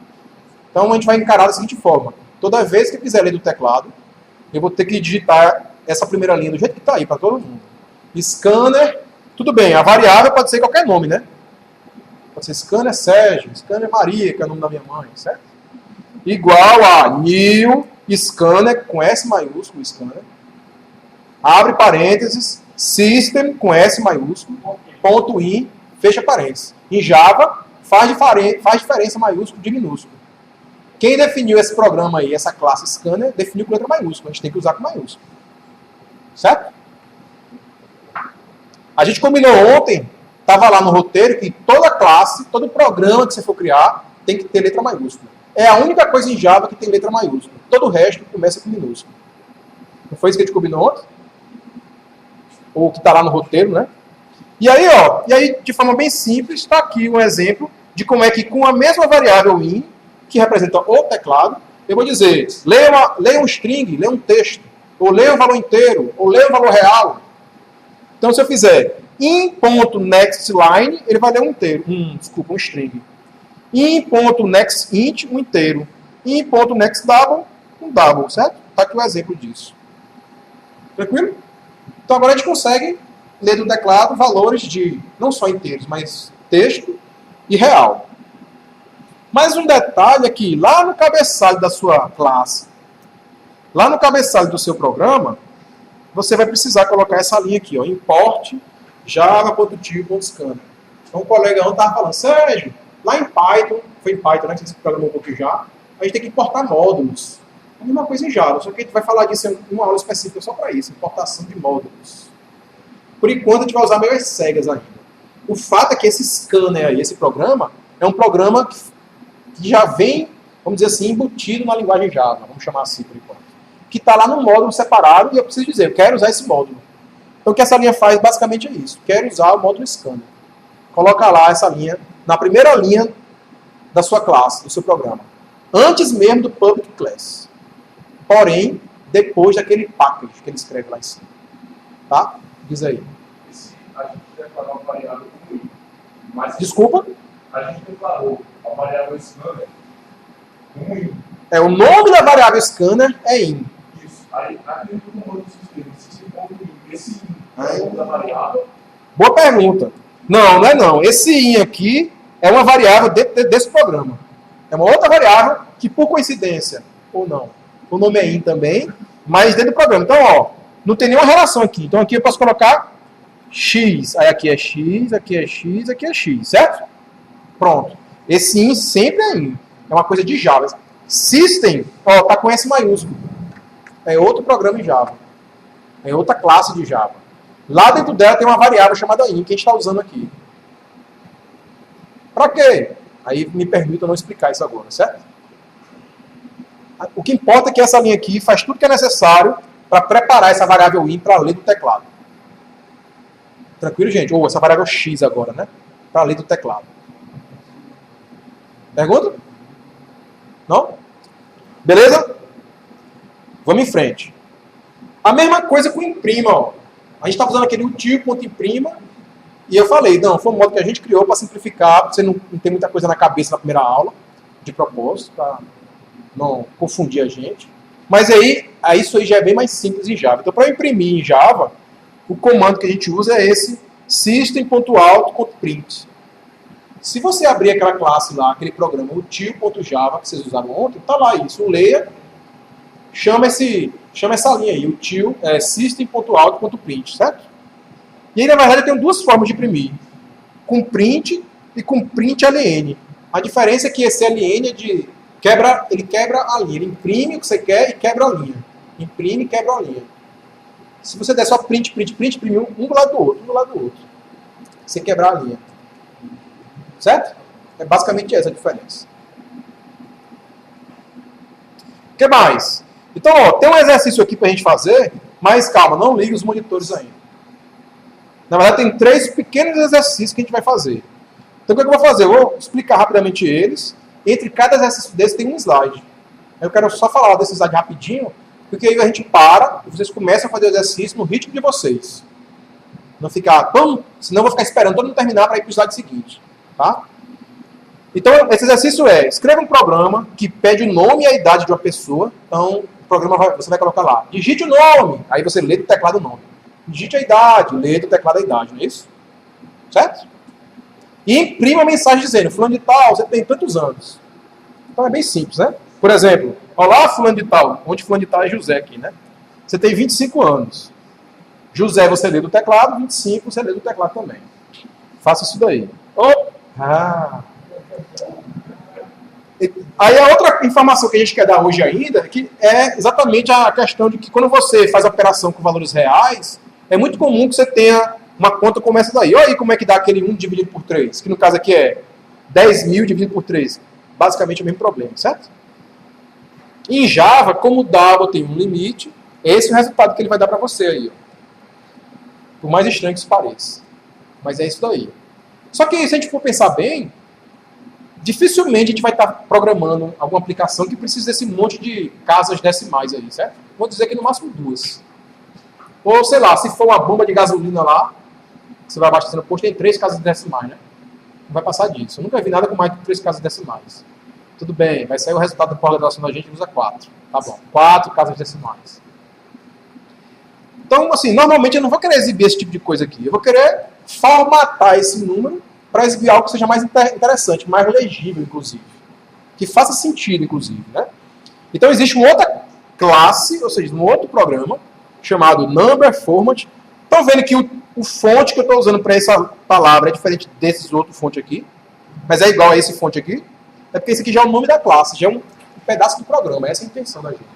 Então a gente vai encarar da seguinte forma. Toda vez que eu quiser ler do teclado, eu vou ter que digitar essa primeira linha do jeito que está aí, para todo mundo. Scanner, tudo bem, a variável pode ser qualquer nome, né? Pode ser scanner Sérgio, scanner Maria, que é o nome da minha mãe, certo? Igual a new scanner, com S maiúsculo, scanner. Abre parênteses, system, com S maiúsculo, ponto .in, fecha parênteses. Em Java, faz diferença maiúsculo de minúsculo. Quem definiu esse programa aí, essa classe scanner, definiu com letra maiúscula. A gente tem que usar com maiúsculo. Certo? A gente combinou ontem, estava lá no roteiro, que toda classe, todo programa que você for criar, tem que ter letra maiúscula. É a única coisa em Java que tem letra maiúscula. Todo o resto começa com minúsculo. Não foi isso que a gente combinou ontem? Ou que está lá no roteiro, né? E aí, de forma bem simples, está aqui um exemplo de como é que com a mesma variável in, que representa o teclado, eu vou dizer, leia um string, leia um texto, ou leia um valor inteiro, ou leia um valor real. Então, se eu fizer in.nextLine, ele vai ler um inteiro, um string. In.nextInt, um inteiro. In.nextDouble, um double, certo? Está aqui o exemplo disso. Tranquilo? Então, agora a gente consegue ler do teclado valores de, não só inteiros, mas texto e real. Mas um detalhe é que lá no cabeçalho da sua classe, lá no cabeçalho do seu programa, você vai precisar colocar essa linha aqui, ó, import java.tio.scanner. Então o colega ontem estava falando, Sérgio, lá em Python, foi em Python, né, que você programou um pouquinho já, a gente tem que importar módulos. A mesma coisa em Java, só que a gente vai falar disso em uma aula específica só para isso, importação de módulos. Por enquanto a gente vai usar meio às cegas ainda. O fato é que esse scanner aí, esse programa, é um programa que já vem, vamos dizer assim, embutido na linguagem Java, vamos chamar assim por enquanto. Que está lá num módulo separado e eu preciso dizer, eu quero usar esse módulo. Então o que essa linha faz basicamente é isso. Quero usar o módulo scanner. Coloca lá essa linha, na primeira linha da sua classe, do seu programa. Antes mesmo do public class. Porém, depois daquele package que ele escreve lá em cima. Tá? Diz aí. E se a gente declarar uma variável com i, mas Desculpa? a gente declarou a variável scanner com i. O nome da variável scanner é in. Isso. Aí, aqui no comando do sistema, esse i é o nome da variável. Boa pergunta. Não é não. Esse in aqui é uma variável desse programa. É uma outra variável que, por coincidência, ou não, o nome é in também, mas dentro do programa. Então, ó, não tem nenhuma relação aqui. Então aqui eu posso colocar x. Aí aqui é x, aqui é x, aqui é x, certo? Pronto. Esse in sempre é in. É uma coisa de Java. System, ó, tá com S maiúsculo. É outro programa em Java. É outra classe de Java. Lá dentro dela tem uma variável chamada in, que a gente está usando aqui. Para quê? Aí me permita não explicar isso agora, certo? O que importa é que essa linha aqui faz tudo que é necessário para preparar essa variável in para ler do teclado. Tranquilo, gente? Ou essa variável x agora, né? Para ler do teclado. Pergunta? Não? Beleza? Vamos em frente. A mesma coisa com imprima, ó. A gente está usando aquele util.imprima e eu falei, não, foi um modo que a gente criou para simplificar, para você não ter muita coisa na cabeça na primeira aula, de propósito, para não confundir a gente. Mas aí isso aí já é bem mais simples em Java. Então, para imprimir em Java, o comando que a gente usa é esse system.out.print. Se você abrir aquela classe lá, aquele programa, o tio.java, que vocês usaram ontem, tá lá isso. O leia, chama essa linha aí, o tio system.out.print, certo? E aí, na verdade, eu tenho duas formas de imprimir. Com print e com print ln. A diferença é que esse ln é de ele quebra a linha. Ele imprime o que você quer e quebra a linha. Imprime e quebra a linha. Se você der só print, imprimir um do lado do outro. Sem quebrar a linha. Certo? É basicamente essa a diferença. O que mais? Então, ó, tem um exercício aqui pra gente fazer, mas calma, não ligue os monitores ainda. Na verdade, tem 3 pequenos exercícios que a gente vai fazer. Então, o que eu vou fazer? Eu vou explicar rapidamente eles. Entre cada exercício desse tem um slide. Eu quero só falar desse slide rapidinho, porque aí a gente para e vocês começam a fazer o exercício no ritmo de vocês. Não ficar, senão eu vou ficar esperando todo mundo terminar para ir para o slide seguinte. Tá? Então, esse exercício é, escreva um programa que pede o nome e a idade de uma pessoa. Então, o programa você vai colocar lá, digite o nome, aí você lê do teclado o nome. Digite a idade, lê do teclado a idade, não é isso? Certo? E imprima uma mensagem dizendo, fulano de tal, você tem tantos anos. Então é bem simples, né? Por exemplo, olá fulano de tal, onde fulano de tal é José aqui, né? Você tem 25 anos. José você lê do teclado, 25 você lê do teclado também. Faça isso daí. Aí a outra informação que a gente quer dar hoje ainda é exatamente a questão de que quando você faz a operação com valores reais, é muito comum que você tenha uma conta como essa daí. Olha aí como é que dá aquele 1 dividido por 3, que no caso aqui é 10.000 dividido por 3. Basicamente é o mesmo problema, certo? Em Java, como o double tem um limite, esse é o resultado que ele vai dar para você aí. Ó. Por mais estranho que isso pareça. Mas é isso daí. Só que se a gente for pensar bem, dificilmente a gente vai estar programando alguma aplicação que precise desse monte de casas decimais aí, certo? Vou dizer que no máximo 2. Ou, sei lá, se for uma bomba de gasolina lá, você vai abastecendo o posto, tem 3 casas decimais, né? Não vai passar disso. Eu nunca vi nada com mais de 3 casas decimais. Tudo bem, vai sair o resultado do pós-graduação da gente, usa 4. Tá bom, 4 casas decimais. Então, assim, normalmente eu não vou querer exibir esse tipo de coisa aqui. Eu vou querer formatar esse número para exibir algo que seja mais interessante, mais legível, inclusive. Que faça sentido, inclusive, né? Então, existe uma outra classe, ou seja, um outro programa, chamado Number Format. Estão vendo que o fonte que eu estou usando para essa palavra é diferente desses outros fontes aqui, mas é igual a esse fonte aqui. É porque esse aqui já é o nome da classe, já é um pedaço do programa. Essa é a intenção da gente.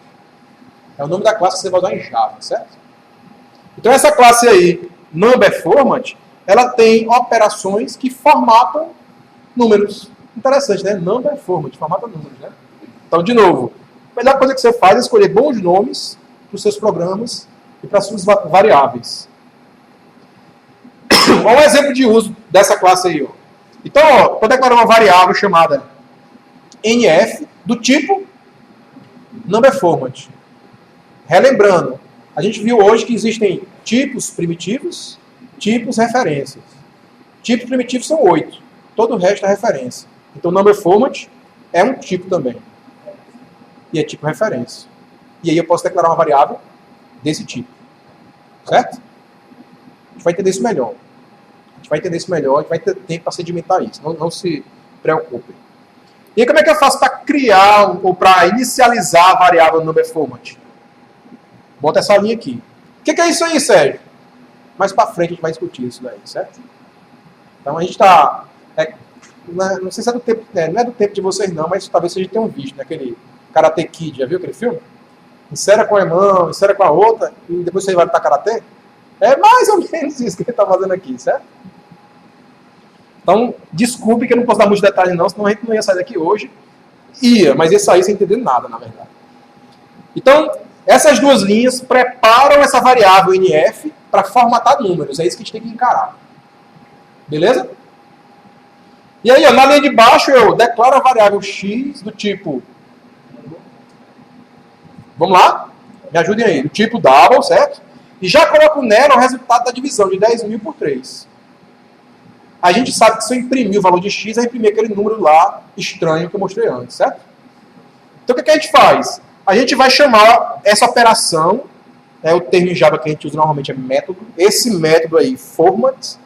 É o nome da classe que você vai usar em Java, certo? Então essa classe aí, Number Format, ela tem operações que formatam números. Interessante, né? Number Format, formata números, né? Então, de novo, a melhor coisa que você faz é escolher bons nomes para os seus programas e para as suas variáveis. Olha um exemplo de uso dessa classe aí. Ó. Então, estou declarando uma variável chamada NF do tipo Number Format. Relembrando, a gente viu hoje que existem tipos primitivos, tipos referências. Tipos primitivos são 8. Todo o resto é referência. Então, Number Format é um tipo também. E é tipo referência. E aí eu posso declarar uma variável desse tipo. Certo? A gente vai entender isso melhor. A gente vai ter tempo para sedimentar isso. Não se preocupem. E aí, como é que eu faço para criar ou para inicializar a variável Number Format? Bota essa linha aqui. O que é isso aí, Sérgio? Mais para frente a gente vai discutir isso daí, certo? Então a gente está... não sei se é do tempo... não é do tempo de vocês não, mas talvez vocês tenham visto, né? Aquele Karate Kid, já viu aquele filme? Insera com a mão, insera com a outra, e depois você vai lutar Karate? É mais ou menos isso que ele está fazendo aqui, certo? Então, desculpe que eu não posso dar muitos detalhes não, senão a gente não ia sair daqui hoje. Mas ia sair sem entender nada, na verdade. Então, essas duas linhas preparam essa variável NF para formatar números. É isso que a gente tem que encarar. Beleza? E aí, ó, na linha de baixo, eu declaro a variável x do tipo... Vamos lá? Me ajudem aí. Do tipo double, certo? E já coloco nela o resultado da divisão de 10.000 por 3. A gente sabe que se eu imprimir o valor de x, eu imprimir aquele número lá estranho que eu mostrei antes, certo? Então, o que a gente faz? A gente vai chamar essa operação, o termo em Java que a gente usa normalmente é método. Esse método aí, format,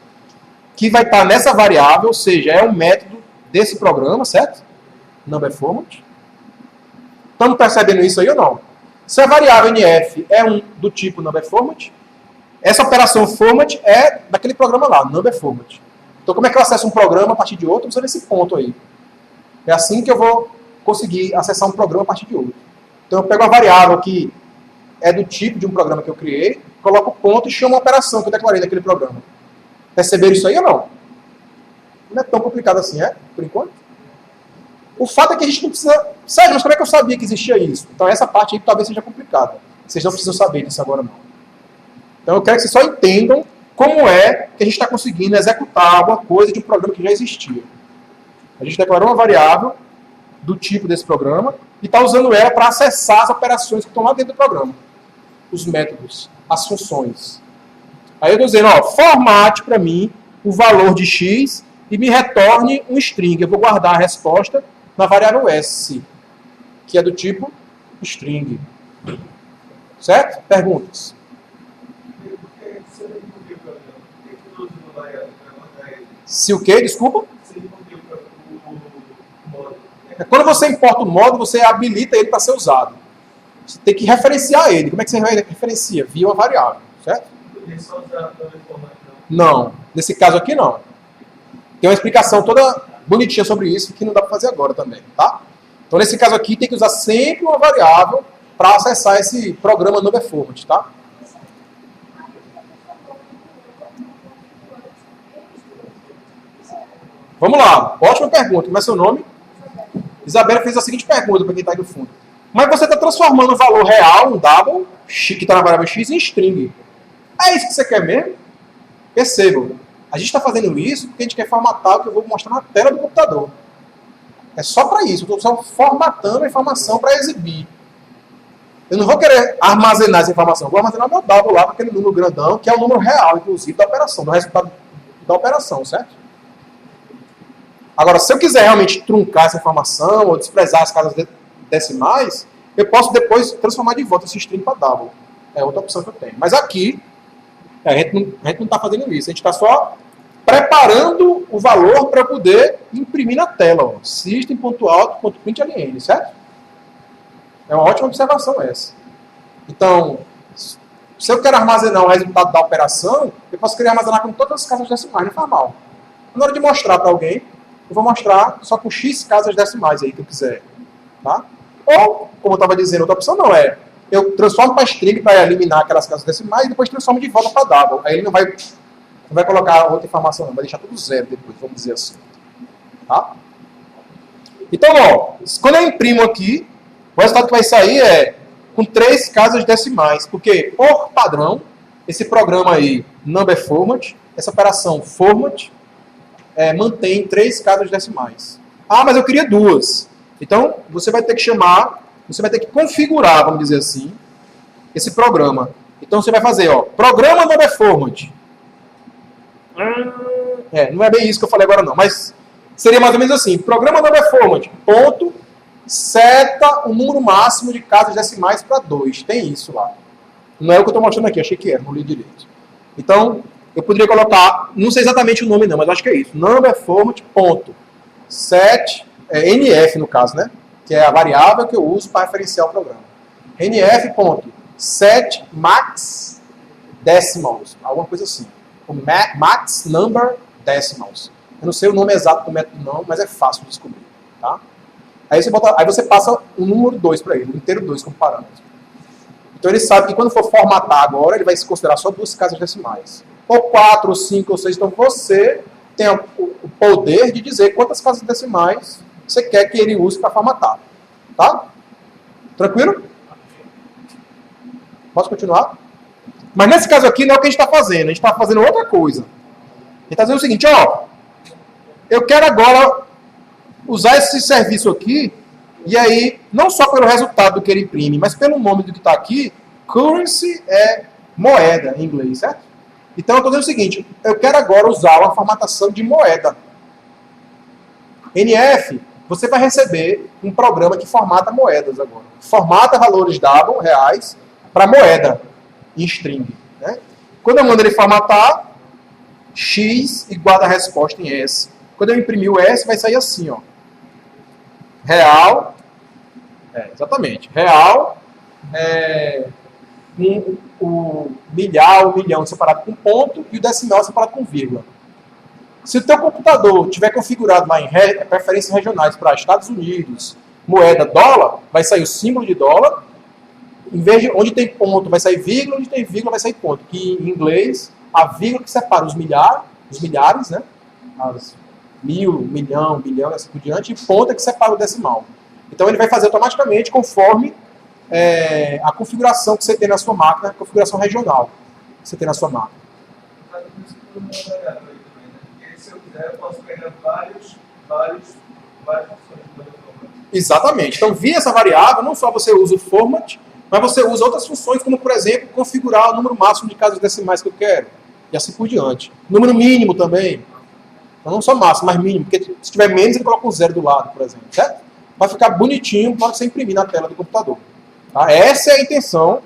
que vai estar nessa variável, ou seja, é um método desse programa, certo? Number format. Estamos percebendo isso aí ou não? Se a variável NF é do tipo number format, essa operação format é daquele programa lá, number format. Então, como é que eu acesso um programa a partir de outro usando esse ponto aí? É assim que eu vou conseguir acessar um programa a partir de outro. Então, eu pego a variável que é do tipo de um programa que eu criei, coloco o ponto e chamo a operação que eu declarei naquele programa. Perceberam isso aí ou não? Não é tão complicado assim, é? Por enquanto? O fato é que a gente não precisa... Sério, mas como é que eu sabia que existia isso? Então, essa parte aí talvez seja complicada. Vocês não precisam saber disso agora, não. Então, eu quero que vocês só entendam como é que a gente está conseguindo executar alguma coisa de um programa que já existia. A gente declarou uma variável do tipo desse programa e está usando ela para acessar as operações que estão lá dentro do programa. Os métodos, as funções. Aí eu estou dizendo, ó, formate para mim o valor de x e me retorne um string. Eu vou guardar a resposta na variável s, que é do tipo string. Certo? Perguntas? Se o quê? Desculpa? Quando você importa o módulo, você habilita ele para ser usado. Você tem que referenciar ele. Como é que você referencia? Via uma variável, certo? Não. Nesse caso aqui, não. Tem uma explicação toda bonitinha sobre isso que não dá para fazer agora também, tá? Então, nesse caso aqui, tem que usar sempre uma variável para acessar esse programa number format, tá? Vamos lá. Ótima pergunta. Como é seu nome? Isabela fez a seguinte pergunta para quem está aí no fundo. Mas você está transformando o valor real, um double, que está na variável x, em string. É isso que você quer mesmo? Percebam. A gente está fazendo isso porque a gente quer formatar o que eu vou mostrar na tela do computador. É só para isso. Eu estou só formatando a informação para exibir. Eu não vou querer armazenar essa informação. Eu vou armazenar meu double lá com aquele número grandão, que é o número real, inclusive, da operação, do resultado da operação, certo? Agora, se eu quiser realmente truncar essa informação ou desprezar as casas decimais, eu posso depois transformar de volta esse string para double. É outra opção que eu tenho. Mas aqui, a gente não está fazendo isso. A gente está só preparando o valor para eu poder imprimir na tela. System.out.println, certo? É uma ótima observação essa. Então, se eu quero armazenar o resultado da operação, eu posso querer armazenar com todas as casas decimais, não faz mal. Na hora de mostrar para alguém, eu vou mostrar só com x casas decimais aí que eu quiser. Tá? Ou, como eu estava dizendo, outra opção não é. Eu transformo para string para eliminar aquelas casas decimais e depois transformo de volta para double. Aí ele não vai colocar outra informação, não. Vai deixar tudo zero depois, vamos dizer assim. Tá? Então, ó, quando eu imprimo aqui, o resultado que vai sair é com 3 casas decimais. Porque, por padrão, esse programa aí, number format, essa operação format, mantém 3 casas decimais. Ah, mas eu queria 2. Então, você vai ter que configurar, vamos dizer assim, esse programa. Então, você vai fazer, ó, programa number format. Não é bem isso que eu falei agora não, mas seria mais ou menos assim, programa number format, ponto, seta o número máximo de casas decimais para 2. Tem isso lá. Não é o que eu estou mostrando aqui, achei que era, não li direito. Então, eu poderia colocar, não sei exatamente o nome não, mas acho que é isso. Number format, ponto, set, NF no caso, né? Que é a variável que eu uso para referenciar o programa. NF, ponto, set max decimals, alguma coisa assim. O max number decimals. Eu não sei o nome exato do método não, mas é fácil de descobrir. Tá? Aí você passa o número 2 para ele, o inteiro 2 como parâmetro. Então ele sabe que quando for formatar agora, ele vai se considerar só 2 casas decimais. Ou 4, ou 5, ou 6. Então você tem o poder de dizer quantas casas decimais você quer que ele use para formatar. Tá? Tranquilo? Posso continuar? Mas nesse caso aqui não é o que a gente está fazendo. A gente está fazendo outra coisa. A gente está dizendo o seguinte, ó. Eu quero agora usar esse serviço aqui, e aí, não só pelo resultado do que ele imprime, mas pelo nome do que está aqui, currency é moeda em inglês, certo? Então eu estou dizendo o seguinte, eu quero agora usar uma formatação de moeda. NF, você vai receber um programa que formata moedas agora. Formata valores double, reais, para moeda em string. Né? Quando eu mando ele formatar, x e guarda a resposta em S. Quando eu imprimir o S, vai sair assim, ó. Real, exatamente, real, o milhar, o milhão separado com ponto e o decimal separado com vírgula. Se o teu computador tiver configurado lá em preferências regionais para Estados Unidos, moeda dólar, vai sair o símbolo de dólar. Em vez de onde tem ponto, vai sair vírgula, onde tem vírgula, vai sair ponto. Que em inglês, a vírgula que separa os milhares, né? As mil, milhão, bilhão e assim por diante, e ponto é que separa o decimal. Então ele vai fazer automaticamente conforme a configuração que você tem na sua máquina, a configuração regional que você tem na sua máquina. Se eu quiser, eu posso pegar várias funções. Exatamente. Então, via essa variável, não só você usa o format, mas você usa outras funções, como, por exemplo, configurar o número máximo de casas decimais que eu quero. E assim por diante. Número mínimo também. Então, não só máximo, mas mínimo. Porque se tiver menos, ele coloca um zero do lado, por exemplo. Certo? Vai ficar bonitinho para você imprimir na tela do computador. Tá? Essa é a intenção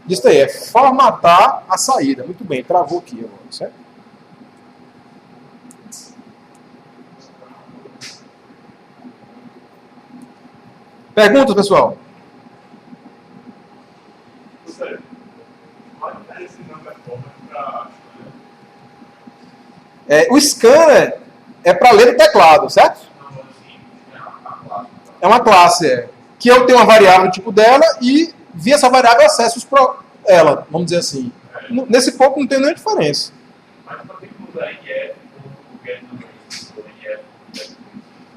disso aí. É formatar a saída. Muito bem, travou aqui agora, certo? Perguntas, pessoal? Sério, qual a diferença de number format para O scanner é para ler o teclado, certo? É uma classe, que eu tenho uma variável do tipo dela e via essa variável eu acesso ela, vamos dizer assim. Nesse ponto não tem nenhuma diferença. Mas para que usar IF ou get number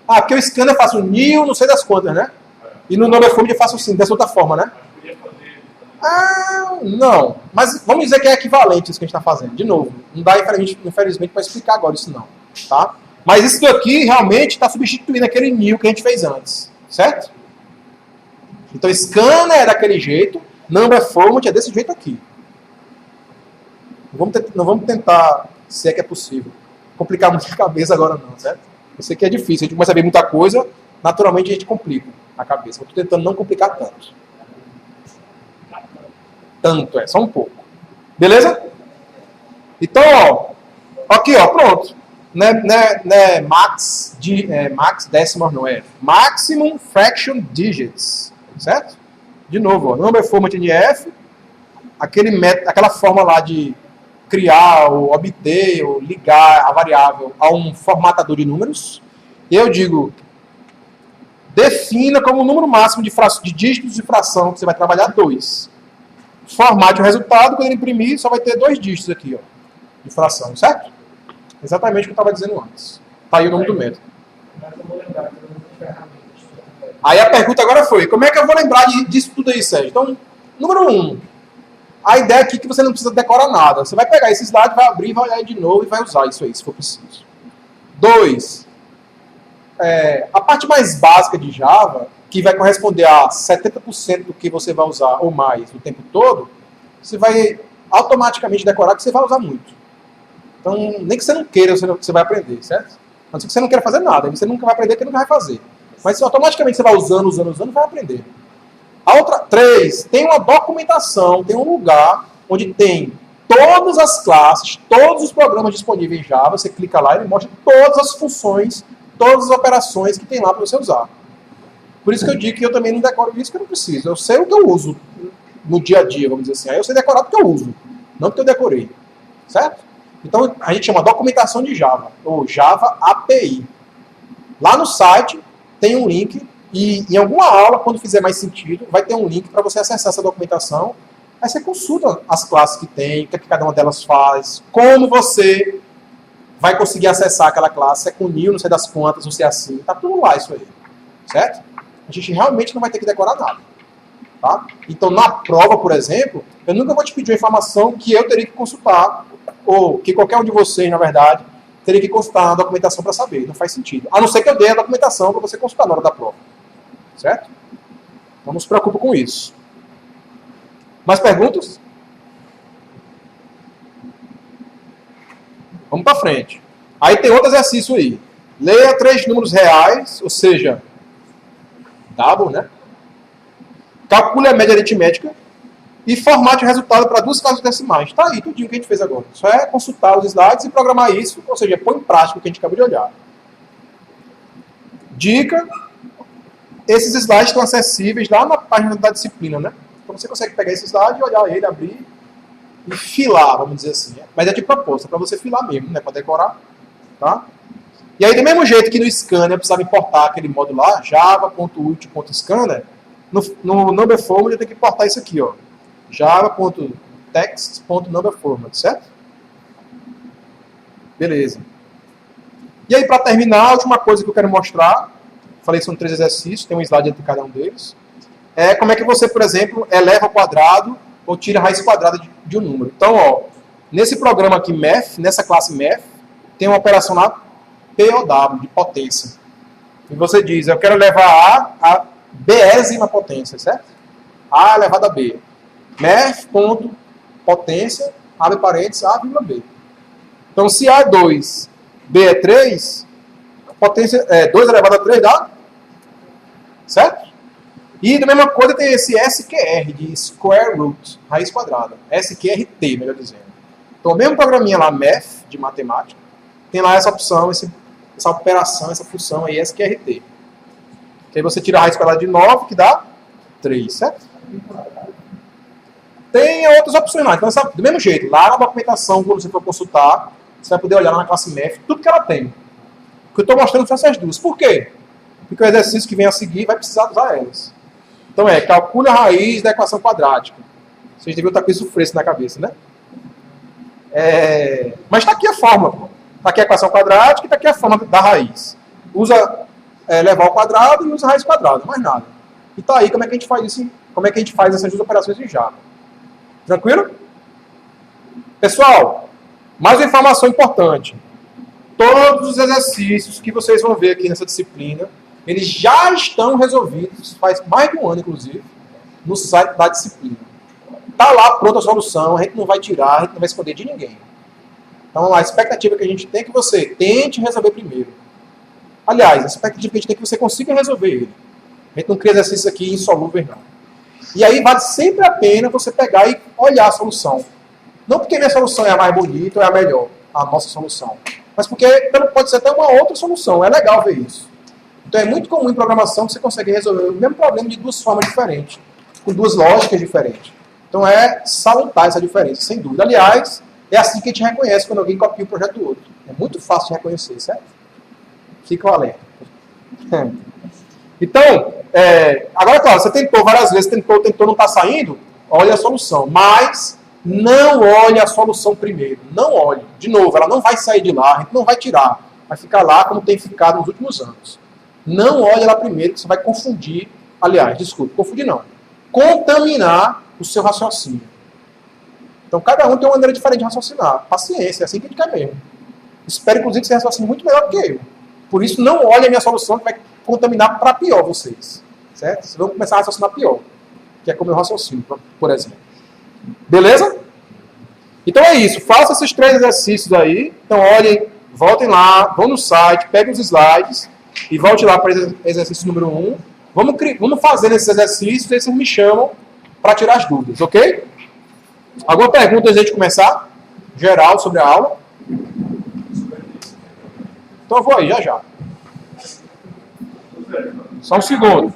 Porque o scanner eu faço new, não sei das quantas, né? E no number format eu faço assim, dessa outra forma, né? podia fazer. Não. Mas vamos dizer que é equivalente isso que a gente está fazendo. De novo, não dá, infelizmente, para explicar agora isso não. Tá? Mas isso daqui realmente está substituindo aquele new que a gente fez antes. Certo? Então, scanner é daquele jeito, number format é desse jeito aqui. Não vamos tentar, se é que é possível, complicar muito a cabeça agora não, certo? Eu sei que é difícil, a gente começa a ver muita coisa, naturalmente a gente complica a cabeça. Eu estou tentando não complicar tanto. Só um pouco. Beleza? Então, ó, aqui, ó, pronto. Não é max decimal, não é. Maximum fraction digits. Certo? De novo, ó, number format NF, aquela forma lá de criar, ou obter, ou ligar a variável a um formatador de números. E eu digo, defina como o número máximo de dígitos de fração que você vai trabalhar 2. Formate o resultado, quando ele imprimir, só vai ter 2 dígitos aqui, ó, de fração, certo? Exatamente o que eu estava dizendo antes. Tá aí o nome do método. Aí a pergunta agora foi, como é que eu vou lembrar disso tudo aí, Sérgio? Então, número 1, a ideia aqui é que você não precisa decorar nada. Você vai pegar esse slide, vai abrir, vai olhar de novo e vai usar isso aí, se for preciso. 2, a parte mais básica de Java, que vai corresponder a 70% do que você vai usar ou mais o tempo todo, você vai automaticamente decorar que você vai usar muito. Então, nem que você não queira, você vai aprender, certo? A não ser que você não queira fazer nada, você nunca vai aprender que nunca vai fazer. Mas automaticamente você vai usando, vai aprender. A outra, 3, tem uma documentação, tem um lugar onde tem todas as classes, todos os programas disponíveis em Java, você clica lá e ele mostra todas as funções, todas as operações que tem lá para você usar. Por isso que eu digo que eu também não decoro isso, que eu não preciso. Eu sei o que eu uso no dia a dia, vamos dizer assim. Aí eu sei decorar porque eu uso, não porque eu decorei. Certo? Então a gente chama documentação de Java, ou Java API. Lá no site tem um link, e em alguma aula, quando fizer mais sentido, vai ter um link para você acessar essa documentação. Aí você consulta as classes que tem, o que cada uma delas faz, como você vai conseguir acessar aquela classe, se é com new, não sei das quantas, ou se é assim. Tá tudo lá isso aí. Certo? A gente realmente não vai ter que decorar nada. Tá? Então, na prova, por exemplo, eu nunca vou te pedir uma informação que eu teria que consultar, ou que qualquer um de vocês, na verdade, teria que consultar na documentação para saber. Não faz sentido. A não ser que eu dê a documentação para você consultar na hora da prova. Certo? Então, não se preocupe com isso. Mais perguntas? Vamos para frente. Aí tem outro exercício aí. Leia 3 números reais, ou seja, double, né? Calcule a média aritmética e formate o resultado para 2 casas decimais. Está aí, tudinho que a gente fez agora. Só é consultar os slides e programar isso, ou seja, põe em prática o que a gente acabou de olhar. Dica: esses slides estão acessíveis lá na página da disciplina, né? Então você consegue pegar esse slide, olhar ele, abrir e filar, vamos dizer assim. Mas é de propósito, é para você filar mesmo, né? Para decorar. Tá? E aí, do mesmo jeito que no Scanner eu precisava importar aquele módulo lá, java.util.scanner, no NumberFormat eu tenho que importar isso aqui, ó. java.text.numberformat, certo? Beleza. E aí, para terminar, a última coisa que eu quero mostrar, falei que são 3 exercícios, tem um slide entre cada um deles, é como é que você, por exemplo, eleva ao quadrado ou tira a raiz quadrada de um número. Então, ó, nesse programa aqui, Math, nessa classe Math, tem uma operação lá, POW, de potência. E você diz, eu quero levar a bésima potência, certo? A elevado a B. Math.potência, abre parênteses, A, B. Então, se A é 2, B é 3, a potência é 2 elevado a 3 dá? Certo? E da mesma coisa tem esse SQR, de Square Root, raiz quadrada. SQRT, melhor dizendo. Então, o mesmo programinha lá, Math, de matemática, tem lá essa opção, essa operação, essa função aí, SQRT. Que aí você tira a raiz quadrada de 9, que dá 3, certo? Tem outras opções lá. Então, do mesmo jeito, lá na documentação, quando você for consultar, você vai poder olhar lá na classe Math, tudo que ela tem. O que eu estou mostrando são essas duas. Por quê? Porque o exercício que vem a seguir vai precisar usar elas. Então calcule a raiz da equação quadrática. Vocês deviam estar com isso fresco na cabeça, né? Mas está aqui a fórmula. Está aqui a equação quadrática e está aqui a forma da raiz. Usa levar ao quadrado e usa a raiz quadrada, mais nada. E está aí como é que a gente faz isso, como é que a gente faz essas duas operações em Java. Tranquilo? Pessoal, mais uma informação importante. Todos os exercícios que vocês vão ver aqui nessa disciplina, eles já estão resolvidos, faz mais de um ano, inclusive, no site da disciplina. Está lá pronta a solução, a gente não vai tirar, a gente não vai esconder de ninguém. Então, a expectativa que a gente tem é que você tente resolver primeiro. Aliás, a expectativa que a gente tem é que você consiga resolver ele. A gente não cria exercícios aqui insolúveis, não. E aí vale sempre a pena você pegar e olhar a solução. Não porque minha solução é a mais bonita ou é a melhor, a nossa solução. Mas porque pode ser até uma outra solução. É legal ver isso. Então é muito comum em programação que você consegue resolver o mesmo problema de 2 formas diferentes, com 2 lógicas diferentes. Então é salutar essa diferença, sem dúvida. Aliás, é assim que a gente reconhece quando alguém copia um projeto do outro. É muito fácil de reconhecer, certo? Fica o alerta. Então, agora, claro, você tentou várias vezes, tentou, não está saindo, olha a solução. Mas não olhe a solução primeiro. Não olhe. De novo, ela não vai sair de lá, a gente não vai tirar. Vai ficar lá como tem ficado nos últimos anos. Não olhe ela primeiro, que você vai confundir. Aliás, desculpe, confundir não. Contaminar o seu raciocínio. Então, cada um tem uma maneira diferente de raciocinar. Paciência, é assim que a gente quer mesmo. Espero, inclusive, que você raciocine muito melhor do que eu. Por isso, não olhe a minha solução, que vai contaminar para pior vocês. Certo? Vocês vão começar a raciocinar pior. Que é como eu raciocínio, por exemplo. Beleza? Então é isso. Faça esses 3 exercícios aí. Então, olhem, voltem lá, vão no site, peguem os slides e volte lá para o exercício número 1. Vamos fazer esses exercícios e vocês me chamam para tirar as dúvidas, ok? Alguma pergunta antes de começar? Geral sobre a aula? Então eu vou aí, já. Só um segundo.